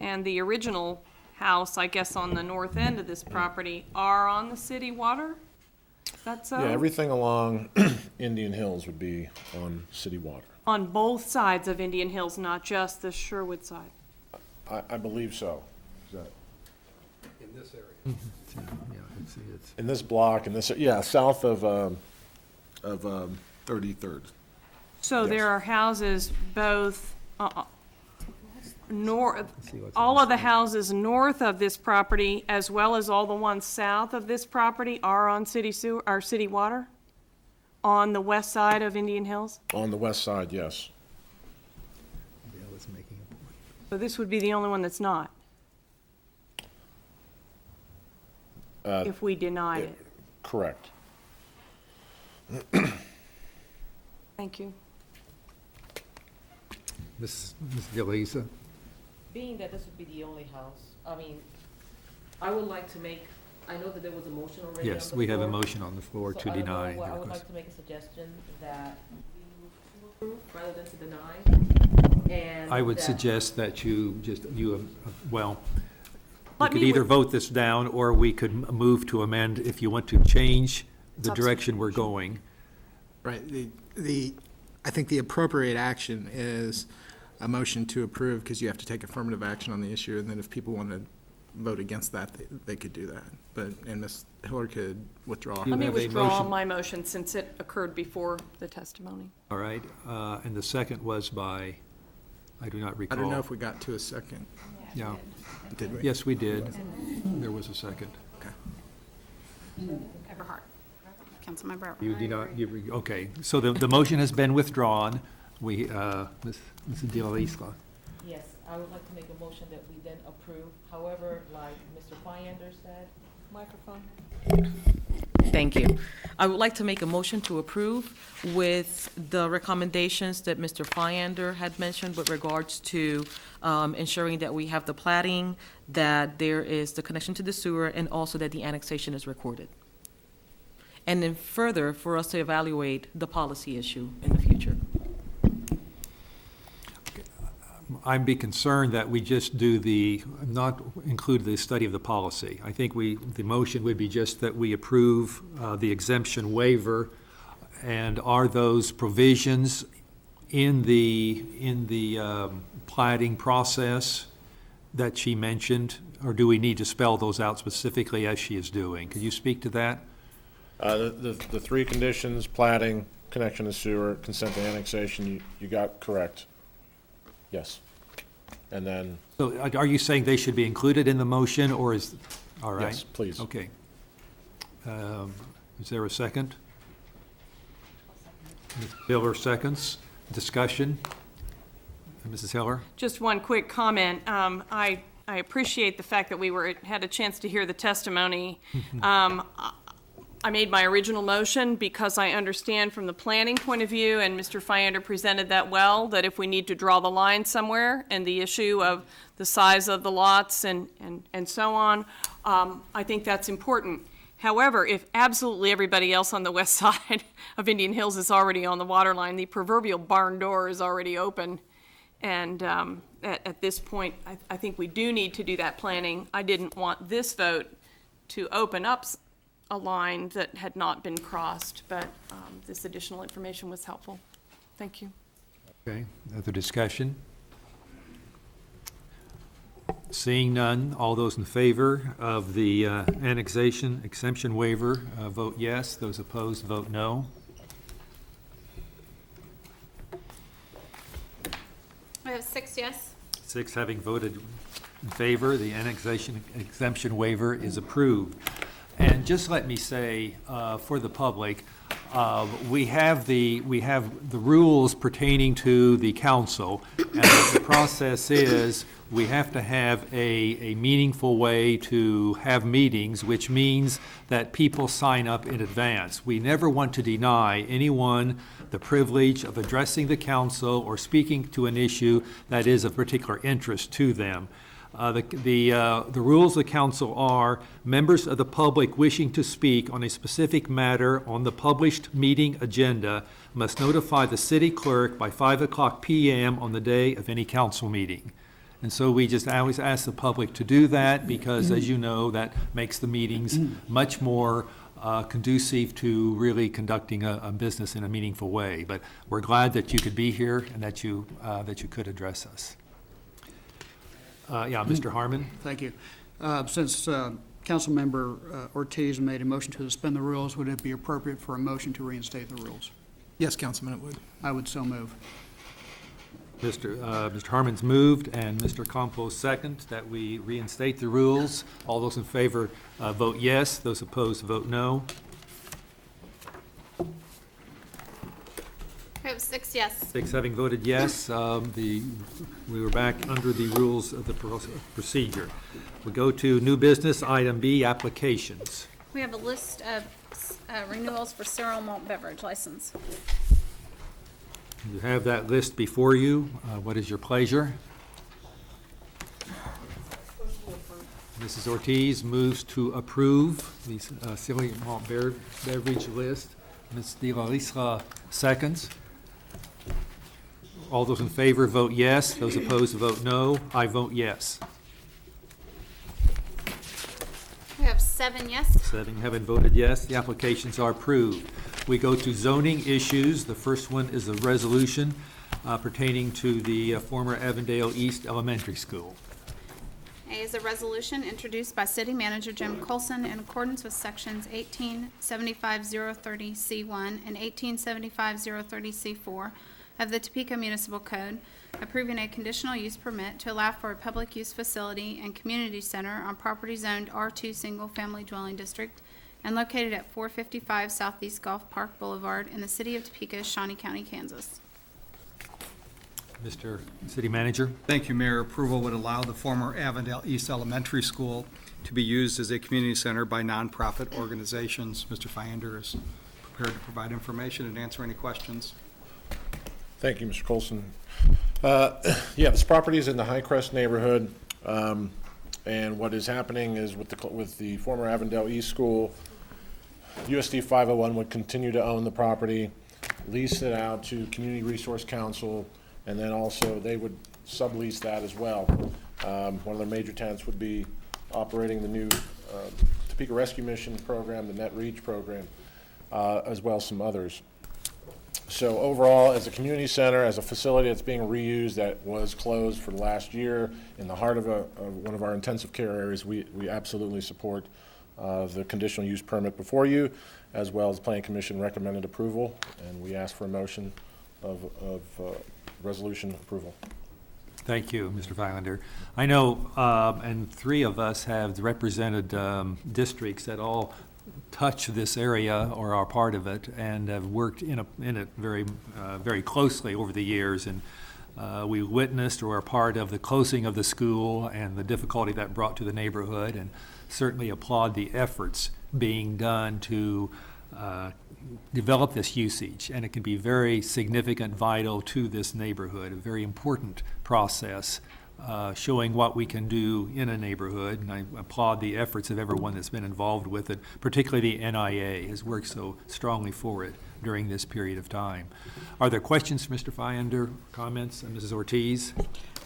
and the original house, I guess, on the north end of this property are on the city water? Is that so? Yeah, everything along Indian Hills would be on city water. On both sides of Indian Hills, not just the Sherwood side? I believe so. Is that- In this area. In this block, south of 33rd. So Yes. there are houses both, all of the houses north of this property, as well as all the ones south of this property, are on city sewer, or city water? On the west side of Indian Hills? On the west side, yes. So this would be the only one that's not? If we denied it? Correct. Thank you. Ms. DeLisa? Being that this would be the only house, I mean, I would like to make, I know that there was a motion already on the Yes, we have a floor. motion on the floor So to I don't know deny. what- the I would request. like to make a suggestion that we move to approve rather than to deny. And I would that- suggest that you just, well, we Let could me either with- vote this down, or we could move to amend if you want to change the up to you. direction we're going. Right, I think the appropriate action is a motion to approve, because you have to take affirmative action on the issue, and then if people want to vote against that, they could do that. But, and Ms. Hiller could withdraw. You Let me have a withdraw motion. my motion since it occurred before the testimony. All right, and the second was by, I do not I recall. don't know if we got to a second, Yeah, did we? yes, we did. There was a second. Everhart. Councilmember Everhart. You did not, okay, so the motion has been withdrawn. We, Ms. DeLisa. Yes, I would like to make a motion that we then approve. However, like Mr. Fyander said, microphone. Thank you. I would like to make a motion to approve with the recommendations that Mr. Fyander had mentioned with regards to ensuring that we have the plating, that there is the connection to the sewer, and also that the annexation is recorded. And then further, for us to evaluate the policy issue in the future. I'd be concerned that we just do not include the study of the policy. I think the motion would be just that we approve the exemption waiver, and are those provisions in the plating process that she mentioned, or do we need to spell those out specifically as she is doing? Could you speak to that? The three conditions, plating, connection to sewer, consent to annexation, you got correct. Yes. And then, So are you saying they should be included in the motion, or is, all right? yes, please. Okay. Is there a second? Ms. Hiller seconds. Discussion? Mrs. Hiller? Just one quick comment. I appreciate the fact that we had a chance to hear the testimony. I made my original motion because I understand from the planning point of view, and Mr. Fyander presented that well, that if we need to draw the line somewhere and the issue of the size of the lots and so on, I think that's important. However, if absolutely everybody else on the west side of Indian Hills is already on the water line, the proverbial barn door is already open. And at this point, I think we do need to do that planning. I didn't want this vote to open up a line that had not been crossed, but this additional information was helpful. Thank you. Okay, other discussion? Seeing none, all those in favor of the annexation exemption waiver, vote yes. Those opposed, vote no. We have 6 yes. 6 having voted in favor, the annexation exemption waiver is approved. And just let me say, for the public, we have the rules pertaining to the council, and the process is, we have to have a meaningful way to have meetings, which means that people sign up in advance. We never want to deny anyone the privilege of addressing the council or speaking to an issue that is of particular interest to them. The rules of the council are: members of the public wishing to speak on a specific matter on the published meeting agenda must notify the city clerk by 5:00 p.m. on the day of any council meeting. And so we just always ask the public to do that, because, as you know, that makes the meetings much more conducive to really conducting a business in a meaningful way. But we're glad that you could be here and that you could address us. Yeah, Mr. Harmon? Thank you. Since Councilmember Ortiz made a motion to suspend the rules, would it be appropriate for a motion to reinstate the rules? Yes, Councilman, it would. I would so move. Mr. Harmon's moved and Mr. Campos second that we reinstate the rules. All those in favor vote yes. Those opposed vote no. We have 6 yes. 6 having voted yes, we were back under the rules of the procedure. We go to new business, item B, applications. We have a list of renewals for cereal malt beverage license. You have that list before you. What is your pleasure? Mrs. Ortiz moves to approve the cereal malt beverage list. Ms. De La Isla seconds. All those in favor vote yes. Those opposed vote no. I vote yes. We have 7 yes. 7 having voted yes, the applications are approved. We go to zoning issues. The first one is a resolution pertaining to the former Avondale East Elementary School. A is a resolution introduced by City Manager Jim Colson in accordance with Sections 1875030C1 and 1875030C4 of the Topeka Municipal Code, approving a conditional use permit to allow for a public use facility and community center on property zoned R2 Single Family Dwelling District and located at 455 Southeast Golf Park Boulevard in the city of Topeka, Shawnee County, Kansas. Mr. City Manager. Thank you, Mayor. Approval would allow the former Avondale East Elementary School to be used as a community center by nonprofit organizations. Mr. Fyander is prepared to provide information and answer any questions. Thank you, Mr. Colson. Yeah, this property is in the High Crest neighborhood, and what is happening is with the former Avondale East School, USD 501 would continue to own the property, lease it out to Community Resource Council, and then also they would sublease that as well. One of their major tenants would be operating the new Topeka Rescue Mission program, the Net Reach program, as well as some others. So overall, as a community center, as a facility that's being reused that was closed for the last year in the heart of one of our intensive care areas, we absolutely support the conditional use permit before you, as well as the Planning Commission recommended approval, and we ask for a motion of resolution approval. Thank you, Mr. Violander. I know, and 3 of us have represented districts that all touch this area or are part of it and have worked in it very closely over the years. And we witnessed or are part of the closing of the school and the difficulty that brought to the neighborhood, and certainly applaud the efforts being done to develop this usage. And it can be very significant, vital to this neighborhood, a very important process showing what we can do in a neighborhood. And I applaud the efforts of everyone that's been involved with it, particularly the NIA has worked so strongly for it during this period of time. Are there questions for Mr. Fyander, comments? Mrs. Ortiz?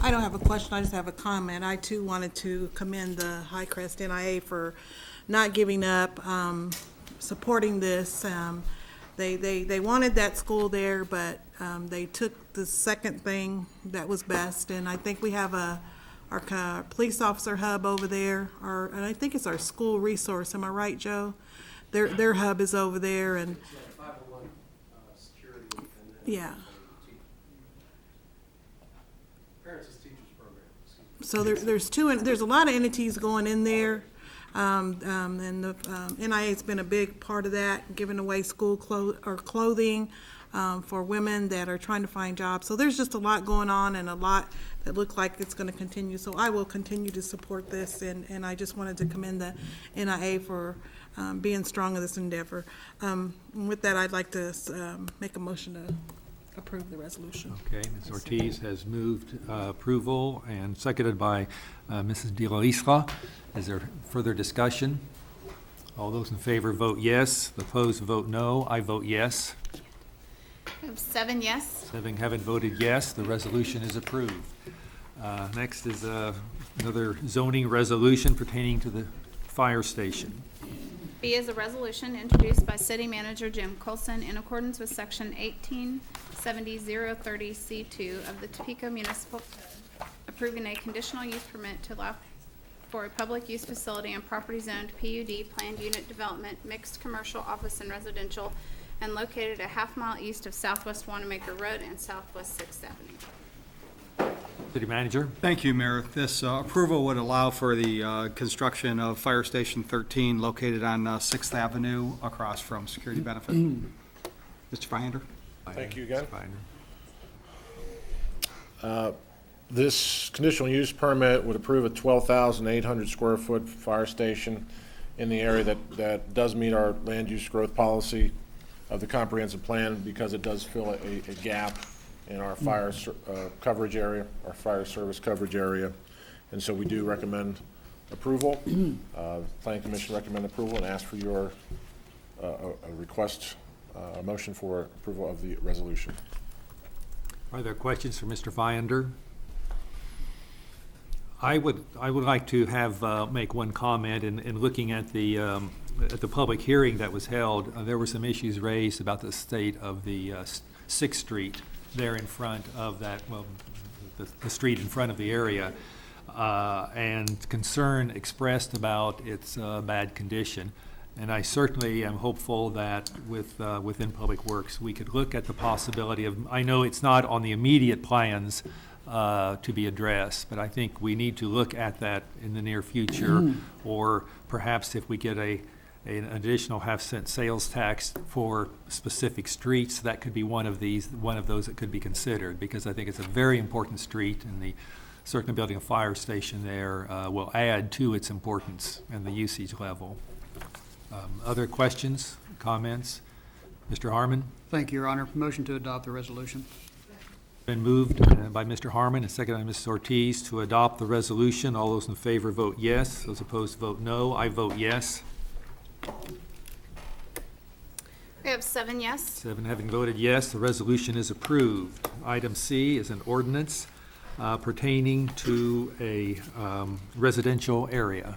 I don't have a question, I just have a comment. I too wanted to commend the High Crest NIA for not giving up, supporting this. They wanted that school there, but they took the second thing that was best. And I think we have our police officer hub over there, and I think it's our school resource. Am I right, Joe? Their hub is over there, and 501 security, and then yeah. Parents as Teachers program. So there's a lot of entities going in there. And the NIA's been a big part of that, giving away school clothing for women that are trying to find jobs. So there's just a lot going on and a lot that looks like it's going to continue. So I will continue to support this, and I just wanted to commend the NIA for being strong in this endeavor. With that, I'd like to make a motion to approve the resolution. Okay, Ms. Ortiz has moved approval and seconded by Mrs. De La Isla. Is there further discussion? All those in favor vote yes. The opposed vote no. I vote yes. We have 7 yes. 7 haven't voted yes. The resolution is approved. Next is another zoning resolution pertaining to the fire station. B is a resolution introduced by City Manager Jim Colson in accordance with Section 1870030C2 of the Topeka Municipal Code, approving a conditional use permit to allow for a public use facility and property zoned PUD planned unit development, mixed commercial, office, and residential, and located a half-mile east of Southwest Wanamaker Road and Southwest 6th Avenue. City Manager? Thank you, Mayor. This approval would allow for the construction of Fire Station 13 located on 6th Avenue across from Security Benefit. Mr. Feinder? Thank you again. This conditional use permit would approve a 12,800 square foot fire station in the area that does meet our land use growth policy of the comprehensive plan, because it does fill a gap in our fire coverage area, our fire service coverage area. And so we do recommend approval. Planning Commission recommend approval and ask for your a motion for approval of the resolution. Are there questions for Mr. Feinder? I would like to have, make one comment in looking at the public hearing that was held. There were some issues raised about the state of the 6th Street there in front of that, well, the street in front of the area, and concern expressed about its bad condition. And I certainly am hopeful that within Public Works, we could look at the possibility of, I know it's not on the immediate plans to be addressed, but I think we need to look at that in the near future, or perhaps if we get an additional half-cent sales tax for specific streets, that could be one of those that could be considered, because I think it's a very important street, and certainly building a fire station there will add to its importance and the usage level. Other questions, comments? Mr. Harmon? Thank you, Your Honor. Motion to adopt the resolution. Been moved by Mr. Harmon and seconded by Mrs. Ortiz to adopt the resolution. All those in favor vote yes. Those opposed vote no. I vote yes. We have 7 yes. 7 having voted yes, the resolution is approved. Item C is an ordinance pertaining to a residential area.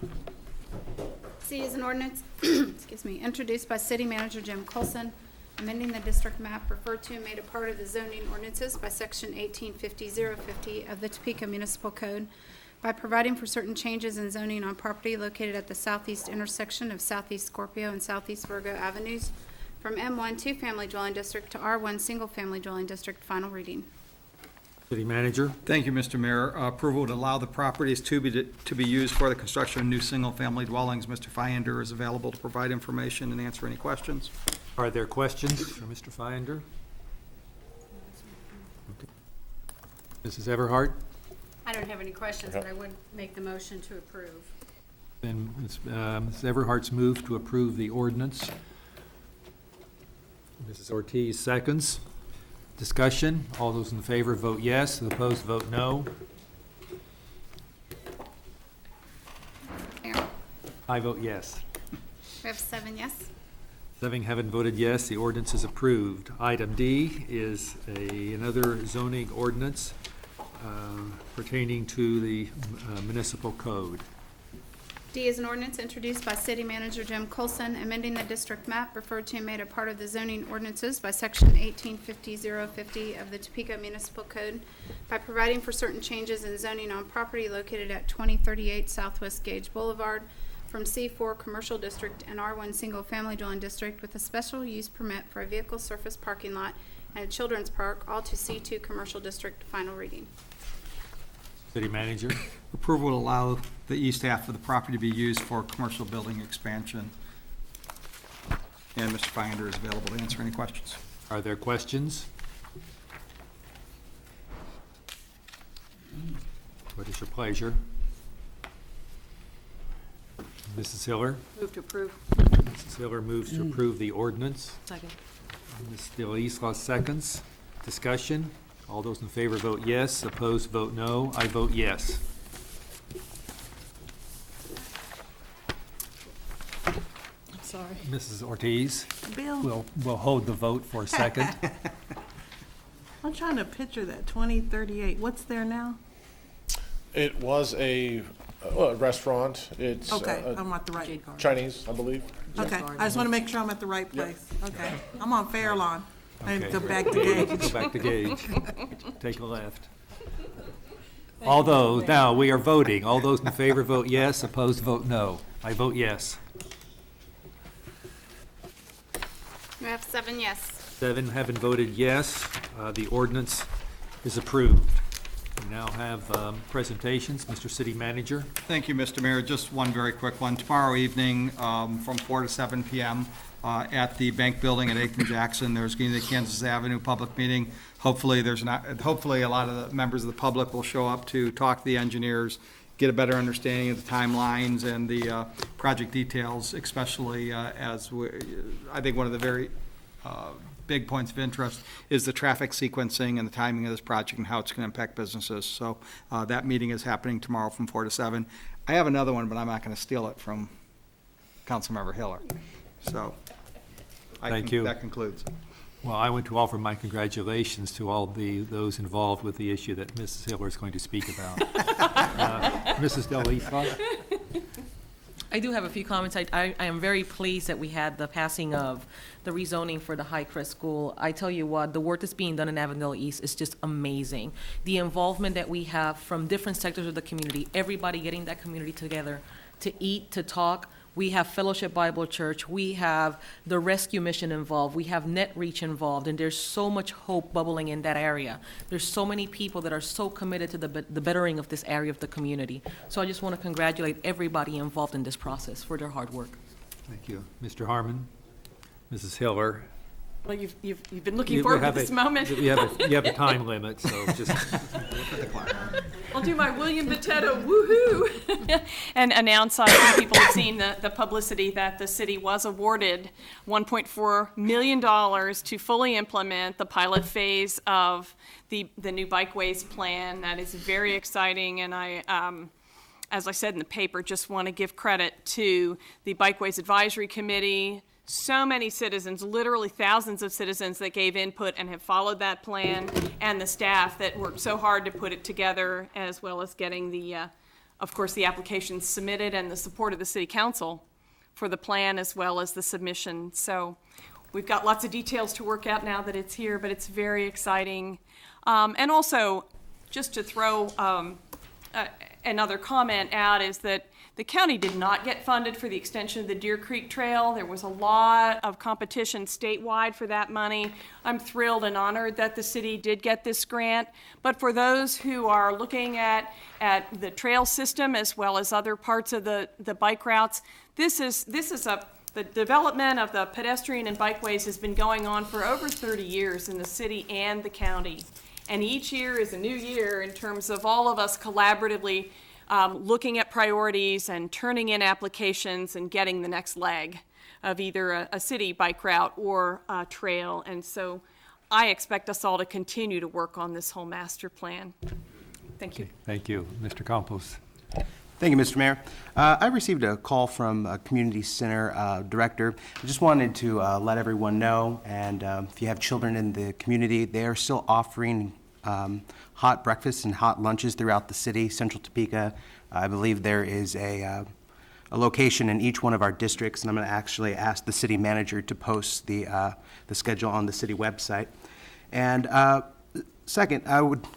C is an ordinance, excuse me, introduced by City Manager Jim Colson, amending the district map referred to and made a part of the zoning ordinances by Section 1850-050 of the Topeka Municipal Code by providing for certain changes in zoning on property located at the southeast intersection of Southeast Scorpio and Southeast Virgo Avenues from M1 two-family dwelling district to R1 single-family dwelling district. Final reading. City Manager? Thank you, Mr. Mayor. Approval would allow the properties to be used for the construction of new single-family dwellings. Mr. Feinder is available to provide information and answer any questions. Are there questions for Mr. Feinder? Okay. Mrs. Everhart? I don't have any questions, but I would make the motion to approve. Then Mrs. Everhart's moved to approve the ordinance. Mrs. Ortiz seconds. Discussion. All those in favor vote yes. Those opposed vote no. Mayor, I vote yes. we have 7 yes. 7 having voted yes, the ordinance is approved. Item D is another zoning ordinance pertaining to the municipal code. D is an ordinance introduced by City Manager Jim Colson, amending the district map referred to and made a part of the zoning ordinances by Section 1850-050 of the Topeka Municipal Code by providing for certain changes in zoning on property located at 2038 Southwest Gage Boulevard from C4 Commercial District and R1 Single Family Dwelling District with a special use permit for a vehicle surface parking lot and a children's park, all to C2 Commercial District. Final reading. City Manager? Approval will allow the east half of the property to be used for commercial building expansion. And Mr. Feinder is available to answer any questions. Are there questions? What is your pleasure? Mrs. Hiller? Move to approve. Mrs. Hiller moves to approve the ordinance. Second. Ms. De Isla seconds. Discussion. All those in favor vote yes. Opposed vote no. I vote yes. I'm sorry. Mrs. Ortiz, Bill, we'll hold the vote for a second. I'm trying to picture that 2038. What's there now? It was a restaurant. It's Okay, I'm at the right. Chinese, I believe. Okay, I just want to make sure I'm at the right place. Okay, I'm on Fairlawn. I Okay. go back to Gage. Go back to Gage. Take a left. Although, now, we are voting. All those in favor vote yes, opposed vote no. I vote yes. We have 7 yes. 7 having voted yes, the ordinance is approved. We now have presentations. Mr. City Manager. Thank you, Mr. Mayor. Just one very quick one. Tomorrow evening, from 4 to 7 p.m. At the Bank Building at 8th and Jackson, there's going to be the Kansas Avenue public meeting. Hopefully, hopefully a lot of the members of the public will show up to talk to the engineers, get a better understanding of the timelines and the project details, especially I think one of the very big points of interest is the traffic sequencing and the timing of this project and how it's going to impact businesses. So that meeting is happening tomorrow from 4 to 7. I have another one, but I'm not going to steal it from Councilmember Hiller. So Thank you. That concludes. Well, I want to offer my congratulations to all those involved with the issue that Mrs. Hiller is going to speak about. Mrs. Delifa? I do have a few comments. I am very pleased that we had the passing of the rezoning for the High Crest School. I tell you what, the work that's being done in Avondale East is just amazing. The involvement that we have from different sectors of the community, everybody getting that community together to eat, to talk. We have Fellowship Bible Church, we have the Rescue Mission involved, we have Net Reach involved, and there's so much hope bubbling in that area. There's so many people that are so committed to the bettering of this area of the community. So I just want to congratulate everybody involved in this process for their hard work. Thank you. Mr. Harmon? Mrs. Hiller? Well, you've been looking forward to this moment. You have a time limit, so just. I'll do my William Vittetto woohoo and announce, I think people have seen the publicity that the city was awarded $1.4 million to fully implement the pilot phase of the new bikeways plan. That is very exciting, and I, as I said in the paper, just want to give credit to the Bikeways Advisory Committee. So many citizens, literally thousands of citizens that gave input and have followed that plan, and the staff that worked so hard to put it together, as well as getting of course, the applications submitted and the support of the city council for the plan as well as the submission. So we've got lots of details to work out now that it's here, but it's very exciting. And also, just to throw another comment out is that the county did not get funded for the extension of the Deer Creek Trail. There was a lot of competition statewide for that money. I'm thrilled and honored that the city did get this grant. But for those who are looking at the trail system as well as other parts of the bike routes, the development of the pedestrian and bikeways has been going on for over 30 years in the city and the county. And each year is a new year in terms of all of us collaboratively looking at priorities and turning in applications and getting the next leg of either a city bike route or a trail. And so I expect us all to continue to work on this whole master plan. Thank you. Thank you. Mr. Campos? Thank you, Mr. Mayor. I received a call from a community center director. I just wanted to let everyone know, and if you have children in the community, they are still offering hot breakfasts and hot lunches throughout the city, Central Topeka. I believe there is a location in each one of our districts, and I'm going to actually ask the city manager to post the schedule on the city website. And second, I would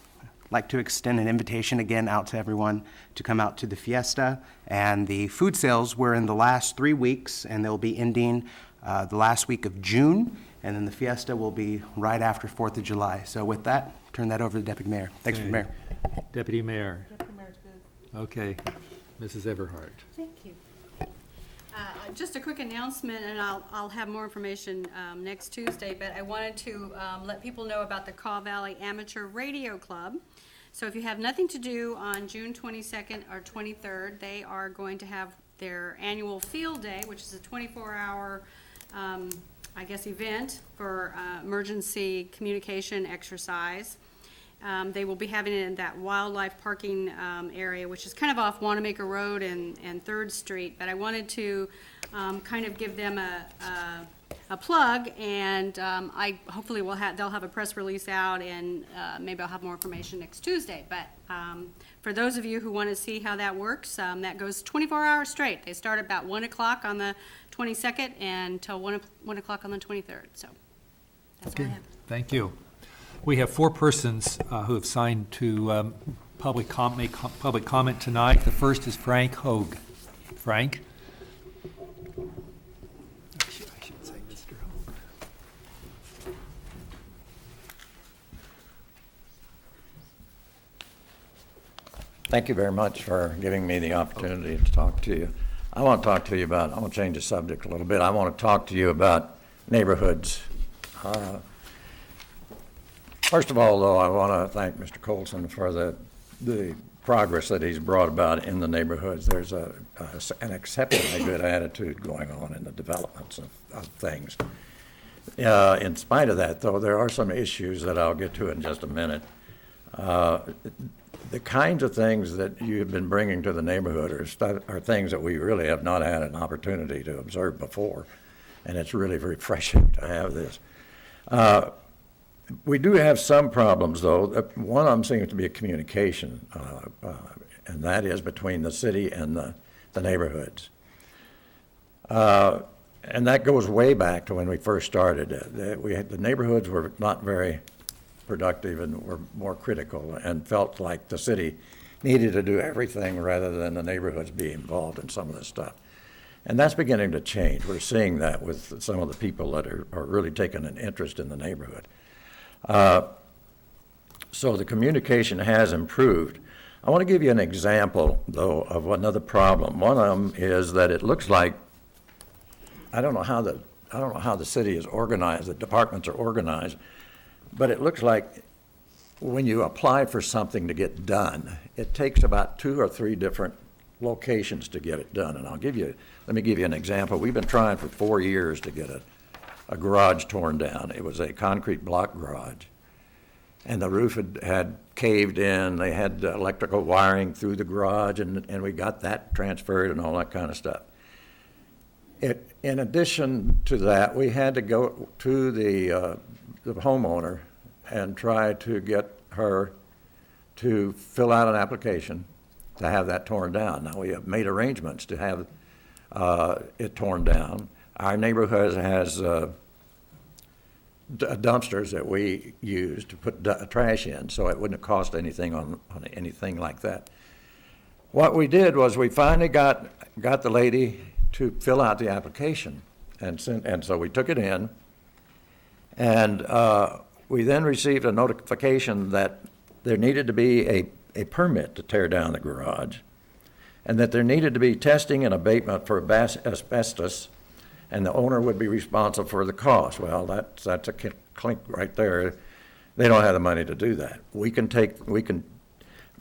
like to extend an invitation again out to everyone to come out to the fiesta. And the food sales were in the last 3 weeks, and they'll be ending the last week of June, and then the fiesta will be right after 4th of July. So with that, turn that over to the Deputy Mayor. Thanks, Mr. Mayor. Deputy Mayor. Okay. Mrs. Everhart. Thank you. Just a quick announcement, and I'll have more information next Tuesday, but I wanted to let people know about the Kaw Valley Amateur Radio Club. So if you have nothing to do on June 22nd or 23rd, they are going to have their annual field day, which is a 24-hour, event for emergency communication exercise. They will be having it in that wildlife parking area, which is kind of off Wanamaker Road and 3rd Street. But I wanted to kind of give them a plug, and hopefully they'll have a press release out, and maybe I'll have more information next Tuesday. But for those of you who want to see how that works, that goes 24 hours straight. They start about 1 o'clock on the 22nd and until 1 o'clock on the 23rd. So that's all I have. Thank you. We have 4 persons who have signed to make public comment tonight. The first is Frank Hogue. Frank? I should say Mr. Hogue. Thank you very much for giving me the opportunity to talk to you. I want to change the subject a little bit. I want to talk to you about neighborhoods. First of all, though, I want to thank Mr. Colson for the progress that he's brought about in the neighborhoods. There's an exceptionally good attitude going on in the developments of things. In spite of that, though, there are some issues that I'll get to in just a minute. The kinds of things that you've been bringing to the neighborhood are things that we really have not had an opportunity to observe before, and it's really refreshing to have this. We do have some problems, though. One of them seems to be a communication, and that is between the city and the neighborhoods. And that goes way back to when we first started. The neighborhoods were not very productive and were more critical and felt like the city needed to do everything rather than the neighborhoods be involved in some of this stuff. And that's beginning to change. We're seeing that with some of the people that are really taking an interest in the neighborhood. So the communication has improved. I want to give you an example, though, of another problem. One of them is that it looks like, I don't know how the city is organized, the departments are organized, but it looks like when you apply for something to get done, it takes about 2 or 3 different locations to get it done. And let me give you an example. We've been trying for 4 years to get a garage torn down. It was a concrete block garage, and the roof had caved in. They had electrical wiring through the garage, and we got that transferred and all that kind of stuff. In addition to that, we had to go to the homeowner and try to get her to fill out an application to have that torn down. Now, we have made arrangements to have it torn down. Our neighborhood has dumpsters that we use to put trash in, so it wouldn't cost anything on anything like that. What we did was we finally got the lady to fill out the application, and so we took it in, and we then received a notification that there needed to be a permit to tear down the garage, and that there needed to be testing and abatement for asbestos, and the owner would be responsible for the cost. Well, that's a clink right there. They don't have the money to do that.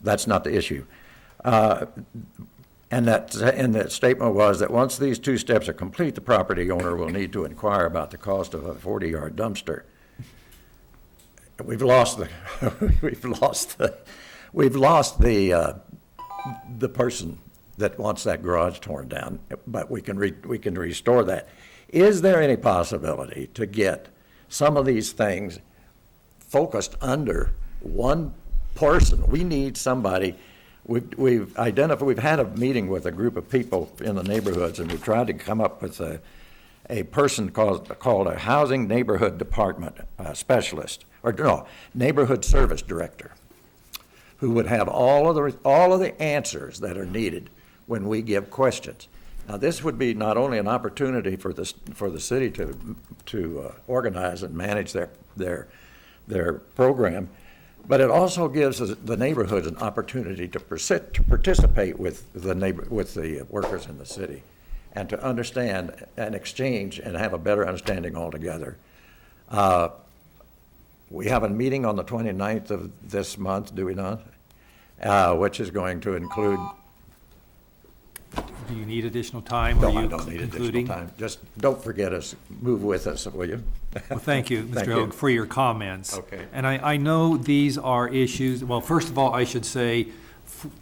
That's not the issue. And that statement was that once these 2 steps are complete, the property owner will need to inquire about the cost of a 40-yard dumpster. We've lost the person that wants that garage torn down, but we can restore that. Is there any possibility to get some of these things focused under one person? We need somebody. We've had a meeting with a group of people in the neighborhoods, and we've tried to come up with a person called a housing neighborhood department specialist, or no, neighborhood service director, who would have all of the answers that are needed when we give questions. Now, this would be not only an opportunity for the city to organize and manage their program, but it also gives the neighborhoods an opportunity to participate with the workers in the city, and to understand and exchange and have a better understanding altogether. We have a meeting on the 29th of this month, do we not? Which is going to include. Do you need additional time? No, Are you I don't need concluding? additional time. Just don't forget us, move with us, will you? Well, thank you, Thank Mr. you. Oak, for your comments. Okay. And I know these are issues, well, first of all, I should say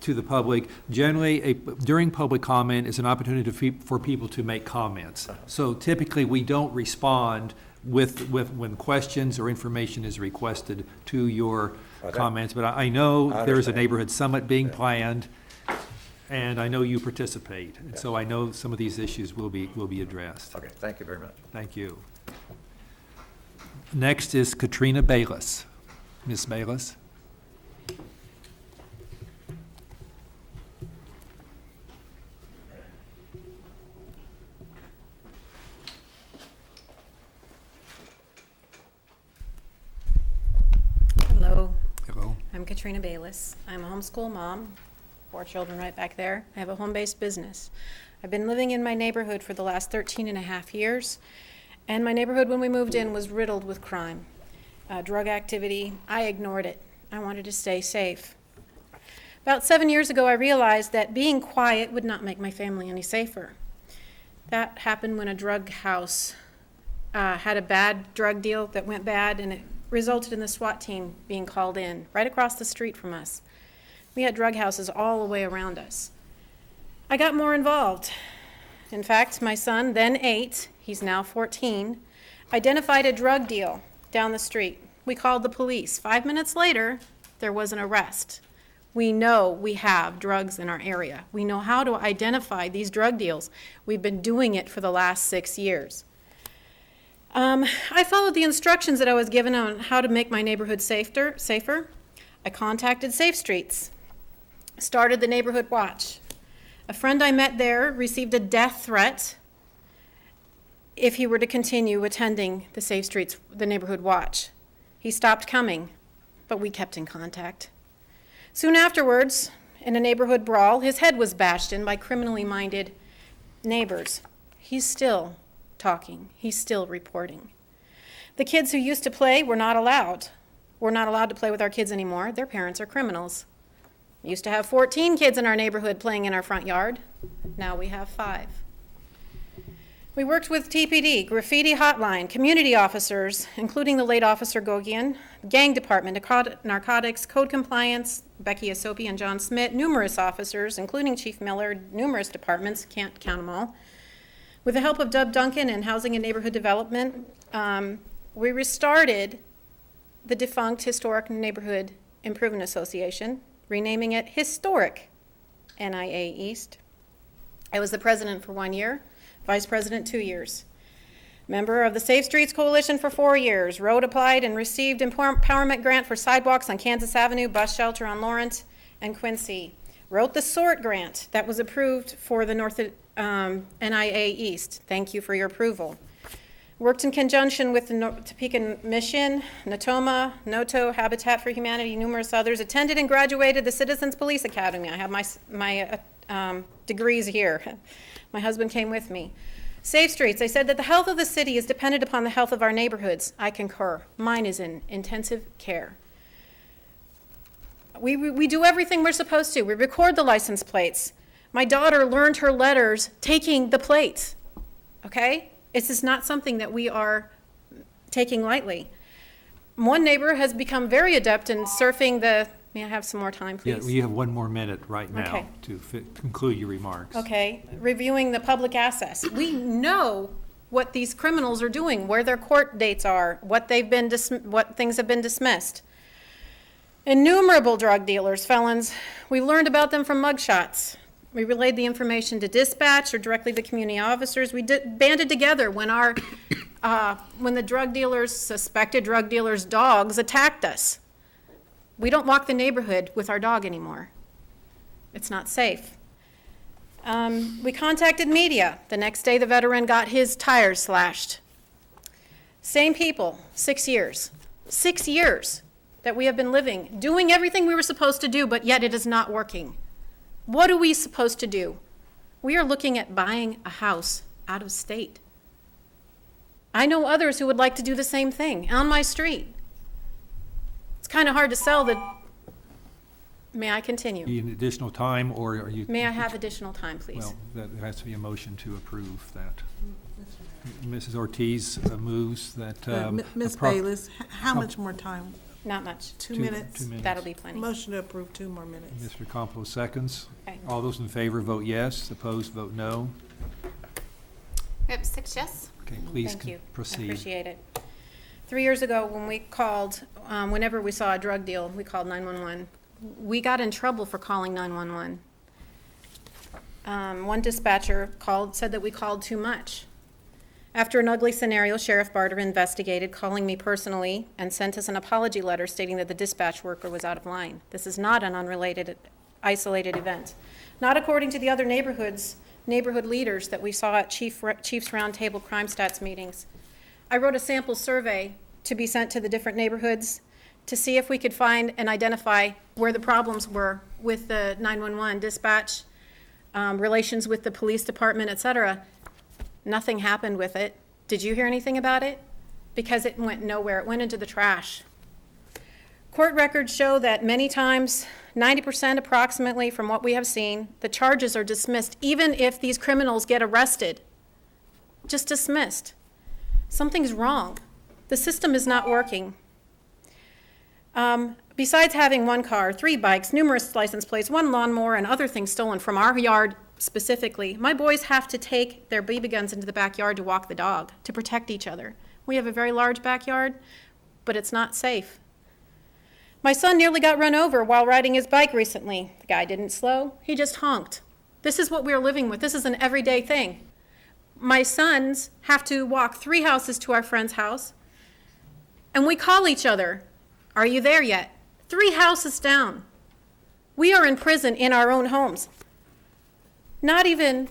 to the public, generally, during public comment is an opportunity for people to make comments. So typically, we don't respond when questions or information is requested to your comments. But I know there is a understand. neighborhood summit being planned, and I know you participate. And so I know some of these issues will be addressed. Okay, thank you very much. Thank you. Next is Katrina Bayless. Ms. Bayless? Hello, Hello. I'm Katrina Bayless. I'm a homeschool mom 4 children right back there. I have a home-based business. I've been living in my neighborhood for the last 13 and a half years, and my neighborhood when we moved in was riddled with crime, drug activity. I ignored it. I wanted to stay safe. About 7 years ago, I realized that being quiet would not make my family any safer. That happened when a drug house had a bad drug deal that went bad, and it resulted in the SWAT team being called in right across the street from us. We had drug houses all the way around us. I got more involved. In fact, my son, then 8, he's now 14, identified a drug deal down the street. We called the police. 5 minutes later, there was an arrest. We know we have drugs in our area. We know how to identify these drug deals. We've been doing it for the last 6 years. I followed the instructions that I was given on how to make my neighborhood safer. I contacted Safe Streets, started the neighborhood watch. A friend I met there received a death threat if he were to continue attending the Safe Streets, the neighborhood watch. He stopped coming, but we kept in contact. Soon afterwards, in a neighborhood brawl, his head was bashed in by criminally minded neighbors. He's still talking. He's still reporting. The kids who used to play were not allowed. We're not allowed to play with our kids anymore. Their parents are criminals. We used to have 14 kids in our neighborhood playing in our front yard. Now we have 5. We worked with TPD, Graffiti Hotline, community officers, including the late Officer Gogian, Gang Department, Narcotics, Code Compliance, Becky Asopi and John Smith, numerous officers, including Chief Miller, numerous departments, can't count them all. With the help of Dub Duncan and Housing and Neighborhood Development, we restarted the defunct Historic Neighborhood Improvement Association, renaming it Historic NIA East. I was the president for 1 year, vice president 2 years. Member of the Safe Streets Coalition for 4 years. Road applied and received empowerment grant for sidewalks on Kansas Avenue, bus shelter on Lawrence and Quincy. Wrote the SORT grant that was approved for the North NIA East. Thank you for your approval. Worked in conjunction with the Topeka Mission, Natoma, Noto, Habitat for Humanity, numerous others. Attended and graduated the Citizens Police Academy. I have my degrees here. My husband came with me. Safe Streets, I said that the health of the city is dependent upon the health of our neighborhoods. I concur. Mine is in intensive care. We do everything we're supposed to. We record the license plates. My daughter learned her letters taking the plates, okay? This is not something that we are taking lightly. One neighbor has become very adept in surfing the, may I have some more time, please? Yeah, you have 1 more minute right now Okay. to conclude your remarks. Okay, reviewing the public access. We know what these criminals are doing, where their court dates are, what things have been dismissed. Innumerable drug dealers, felons, we learned about them from mugshots. We relayed the information to dispatch or directly to community officers. We banded together when when the suspected drug dealers' dogs attacked us. We don't walk the neighborhood with our dog anymore. It's not safe. We contacted media. The next day, the veteran got his tires slashed. Same people, 6 years. 6 years that we have been living, doing everything we were supposed to do, but yet it is not working. What are we supposed to do? We are looking at buying a house out of state. I know others who would like to do the same thing on my street. It's kind of hard to sell the, may I continue? Do you need additional time, or are you? May I have additional time, please? Well, there has to be a motion to approve that. Mrs. Ortiz moves that. Ms. Bayless, how much more time? Not much. 2 minutes? 2 minutes. That'll be plenty. Motion to approve 2 more minutes. Mr. Campos seconds. Okay. All those in favor vote yes, opposed vote no. We have 6 yes. Okay, please Thank you. I proceed. appreciate it. 3 years ago, when we called, whenever we saw a drug deal, we called 911. We got in trouble for calling 911. One dispatcher said that we called too much. After an ugly scenario, Sheriff Barter investigated, calling me personally, and sent us an apology letter stating that the dispatch worker was out of line. This is not an unrelated, isolated event. Not according to the other neighborhood leaders that we saw at Chiefs Roundtable Crime Stats meetings. I wrote a sample survey to be sent to the different neighborhoods to see if we could find and identify where the problems were with the 911 dispatch, relations with the police department, et cetera. Nothing happened with it. Did you hear anything about it? Because it went nowhere. It went into the trash. Court records show that many times, 90% approximately from what we have seen, the charges are dismissed, even if these criminals get arrested. Just dismissed. Something's wrong. The system is not working. Besides having one car, 3 bikes, numerous license plates, 1 lawnmower, and other things stolen from our yard specifically, my boys have to take their BB guns into the backyard to walk the dog, to protect each other. We have a very large backyard, but it's not safe. My son nearly got run over while riding his bike recently. The guy didn't slow, he just honked. This is what we're living with. This is an everyday thing. My sons have to walk 3 houses to our friend's house, and we call each other, "Are you there yet?" 3 houses down. We are in prison in our own homes. Not even,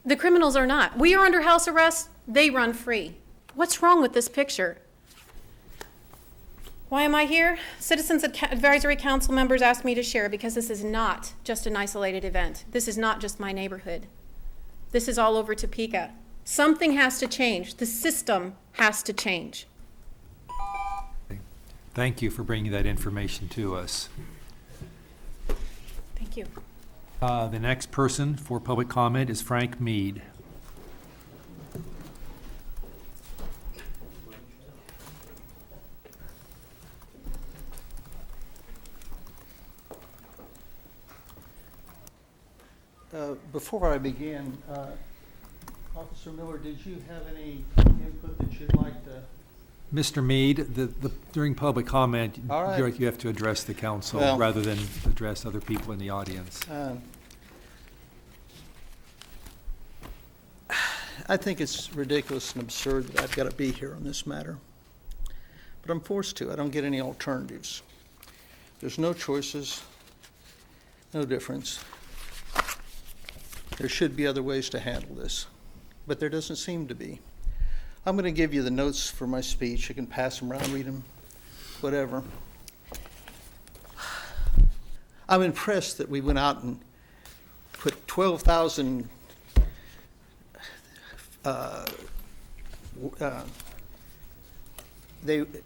the criminals are not. We are under house arrest, they run free. What's wrong with this picture? Why am I here? Citizens Advisory Council members asked me to share because this is not just an isolated event. This is not just my neighborhood. This is all over Topeka. Something has to change. The system has to change. Thank you for bringing that information to us. Thank you. The next person for public comment is Frank Mead. Before I begin, Officer Miller, did you have any input that you'd like to? Mr. Mead, during public comment, All right. you have to address the council Well, rather than address other people in the audience. I think it's ridiculous and absurd that I've got to be here on this matter. But I'm forced to. I don't get any alternatives. There's no choices, no difference. There should be other ways to handle this, but there doesn't seem to be. I'm going to give you the notes for my speech. You can pass them around, read them, whatever. I'm impressed that we went out and put 12,000 they can't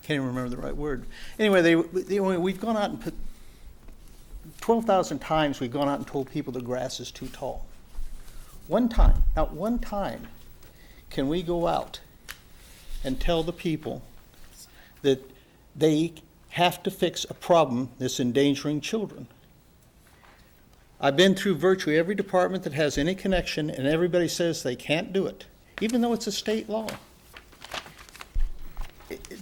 even remember the right word. Anyway, we've gone out and put 12,000 times we've gone out and told people the grass is too tall. One time, not one time, can we go out and tell the people that they have to fix a problem that's endangering children. I've been through virtually every department that has any connection, and everybody says they can't do it, even though it's a state law.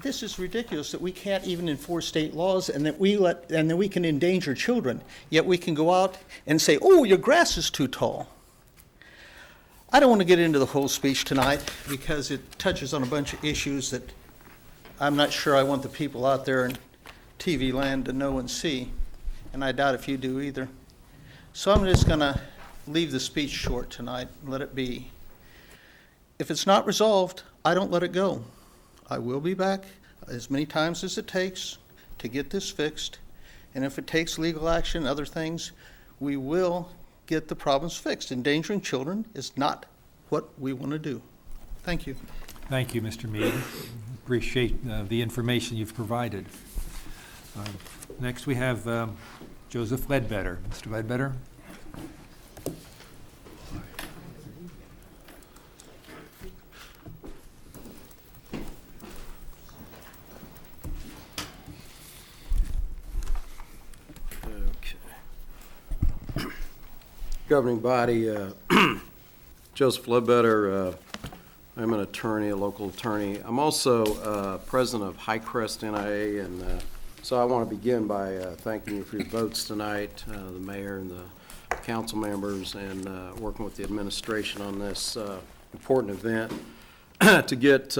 This is ridiculous that we can't even enforce state laws and that we can endanger children, yet we can go out and say, "Oh, your grass is too tall." I don't want to get into the whole speech tonight because it touches on a bunch of issues that I'm not sure I want the people out there in TV land to know and see, and I doubt if you do either. So I'm just going to leave the speech short tonight and let it be. If it's not resolved, I don't let it go. I will be back as many times as it takes to get this fixed, and if it takes legal action and other things, we will get the problems fixed. Endangering children is not what we want to do. Thank you. Thank you, Mr. Mead. Appreciate the information you've provided. Next, we have Joseph Ledbetter. Mr. Ledbetter? Governing body, Joseph Ledbetter, I'm an attorney, a local attorney. I'm also president of High Crest NIA, and so I want to begin by thanking you for your votes tonight, the mayor and the council members, and working with the administration on this important event to get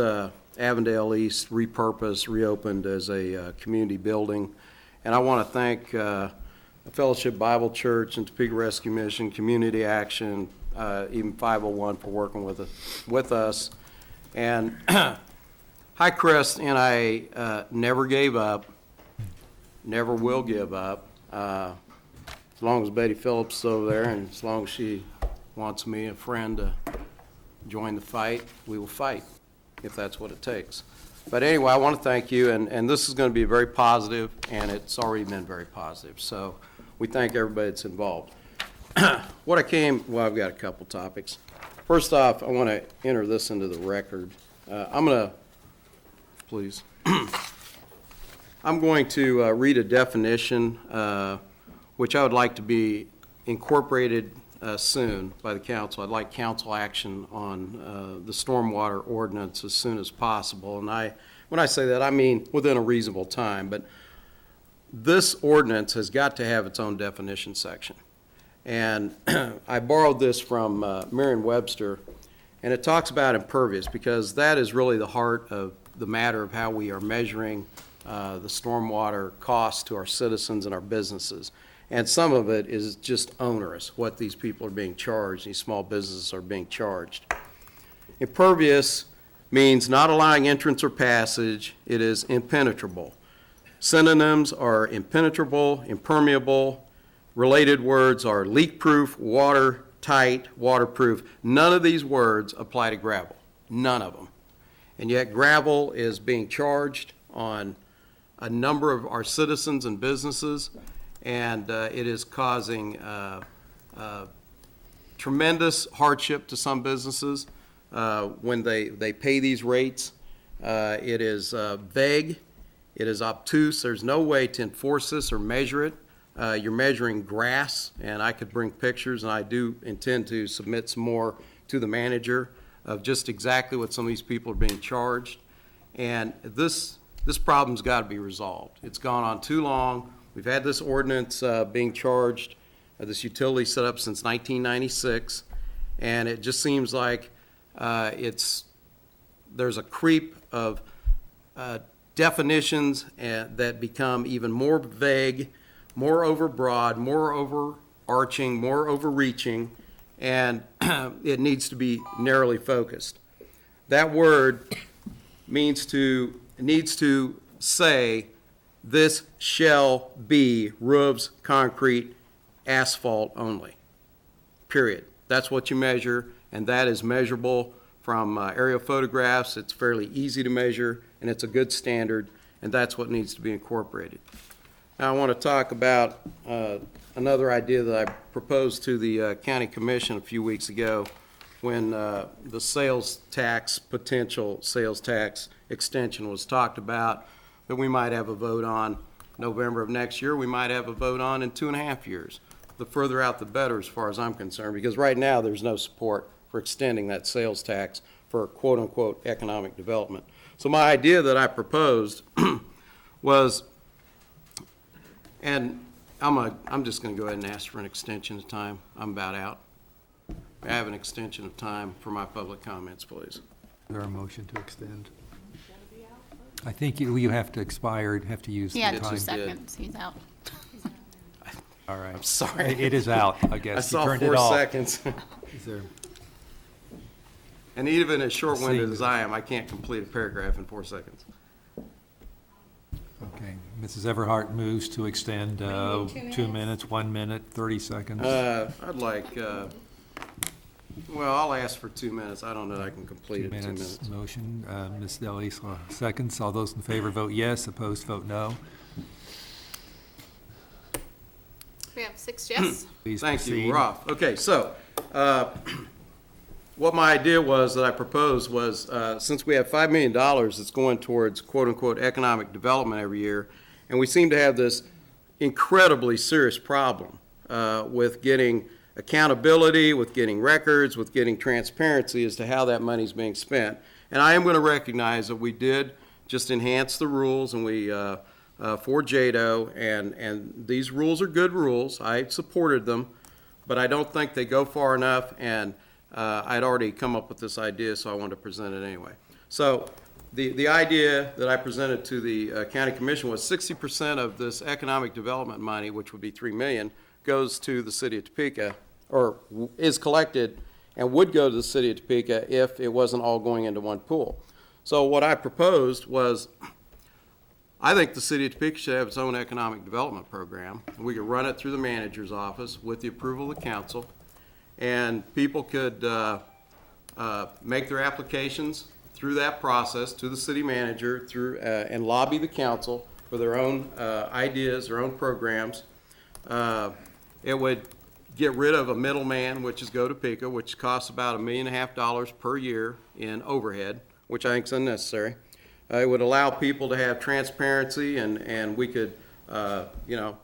Avondale East repurposed, reopened as a community building. And I want to thank Fellowship Bible Church and Topeka Rescue Mission, Community Action, even 501 for working with us. And High Crest NIA never gave up, never will give up. as long as Betty Phillips is over there and as long as she wants me, a friend, to join the fight, we will fight, if that's what it takes. But anyway, I want to thank you, and this is going to be very positive, and it's already been very positive. So we thank everybody that's involved. Well, I've got a couple topics. First off, I want to enter this into the record. I'm going to, please. I'm going to read a definition, which I would like to be incorporated soon by the council. I'd like council action on the stormwater ordinance as soon as possible. And when I say that, I mean within a reasonable time. But this ordinance has got to have its own definition section. And I borrowed this from Merriam-Webster, and it talks about impervious because that is really the heart of the matter of how we are measuring the stormwater costs to our citizens and our businesses. And some of it is just onerous, what these people are being charged, these small businesses are being charged. Impervious means not allowing entrance or passage. It is impenetrable. Synonyms are impenetrable, impermeable. Related words are leak-proof, watertight, waterproof. None of these words apply to gravel, none of them. And yet gravel is being charged on a number of our citizens and businesses, and it is causing tremendous hardship to some businesses when they pay these rates. It is vague, it is obtuse, there's no way to enforce this or measure it. You're measuring grass, and I could bring pictures, and I do intend to submit some more to the manager of just exactly what some of these people are being charged. And this problem's got to be resolved. It's gone on too long. We've had this ordinance being charged, this utility set up since 1996, and it just seems like there's a creep of definitions that become even more vague, more overbroad, more overarching, more overreaching, and it needs to be narrowly focused. That word needs to say, this shall be roofs, concrete, asphalt only, period. That's what you measure, and that is measurable from aerial photographs. It's fairly easy to measure, and it's a good standard, and that's what needs to be incorporated. Now, I want to talk about another idea that I proposed to the county commission a few weeks ago when the potential sales tax extension was talked about, that we might have a vote on November of next year. We might have a vote on in 2.5 years. The further out, the better, as far as I'm concerned, because right now there's no support for extending that sales tax for quote-unquote economic development. So my idea that I proposed was, and I'm just going to go ahead and ask for an extension of time. I'm about out. I have an extension of time for my public comments, please. Is there a motion to extend? I think you have to have to use the Yeah, time. 2 seconds, he's out. All right. I'm sorry. It is out, I guess. I You saw turned it 4 off. seconds. Is there, And even as short-winded See. as I am, I can't complete a paragraph in 4 seconds. okay. Mrs. Everhart moves to extend 2 minutes, 1 minute, 30 seconds. I'd like, well, I'll ask for 2 minutes. I don't know that I can complete 2 it in 2 minutes minutes. motion. Ms. Delisle seconds. All those in favor vote yes, opposed vote no. We have 6 yes. Please Thank proceed. you, we're off. Okay, so, what my idea was that I proposed was, since we have $5 million that's going towards quote-unquote economic development every year, and we seem to have this incredibly serious problem with getting accountability, with getting records, with getting transparency as to how that money's being spent. And I am going to recognize that we did just enhance the rules, and we for JADO, and these rules are good rules. I supported them, but I don't think they go far enough, and I'd already come up with this idea, so I wanted to present it anyway. So the idea that I presented to the county commission was 60% of this economic development money, which would be $3 million, goes to the city of Topeka, or is collected and would go to the city of Topeka if it wasn't all going into one pool. So what I proposed was I think the city of Topeka should have its own economic development program. We could run it through the manager's office with the approval of the council, and people could make their applications through that process to the city manager through and lobby the council for their own ideas, their own programs. It would get rid of a middleman, which is Go Topeka, which costs about $1.5 million per year in overhead, which I think is unnecessary. It would allow people to have transparency, and we could, you know,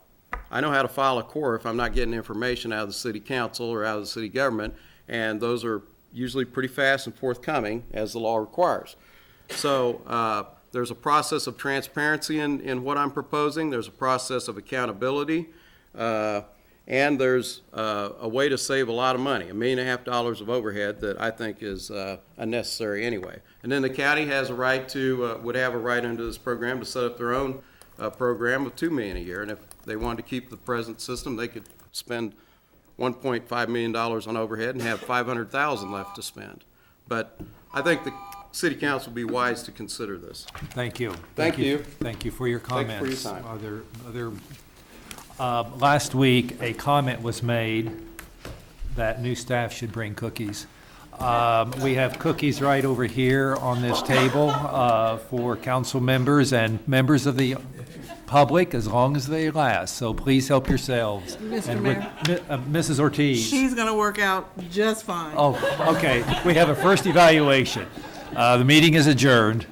I know how to file a core if I'm not getting information out of the city council or out of the city government, and those are usually pretty fast and forthcoming, as the law requires. So there's a process of transparency in what I'm proposing. There's a process of accountability. And there's a way to save a lot of money, $1.5 million of overhead that I think is unnecessary anyway. And then the county has a right to, would have a right under this program to set up their own program of $2 million a year. And if they wanted to keep the present system, they could spend $1.5 million on overhead and have $500,000 left to spend. But I think the city council would be wise to consider this. Thank you. Thank you. Thank you for your Thank comments. you for your time. Last week, a comment was made that new staff should bring cookies. We have cookies right over here on this table for council members and members of the public as long as they last. So please help yourselves. Mr. And Mayor. Mrs. Ortiz. She's gonna work out just fine. Oh, okay. We have a first evaluation. The meeting is adjourned.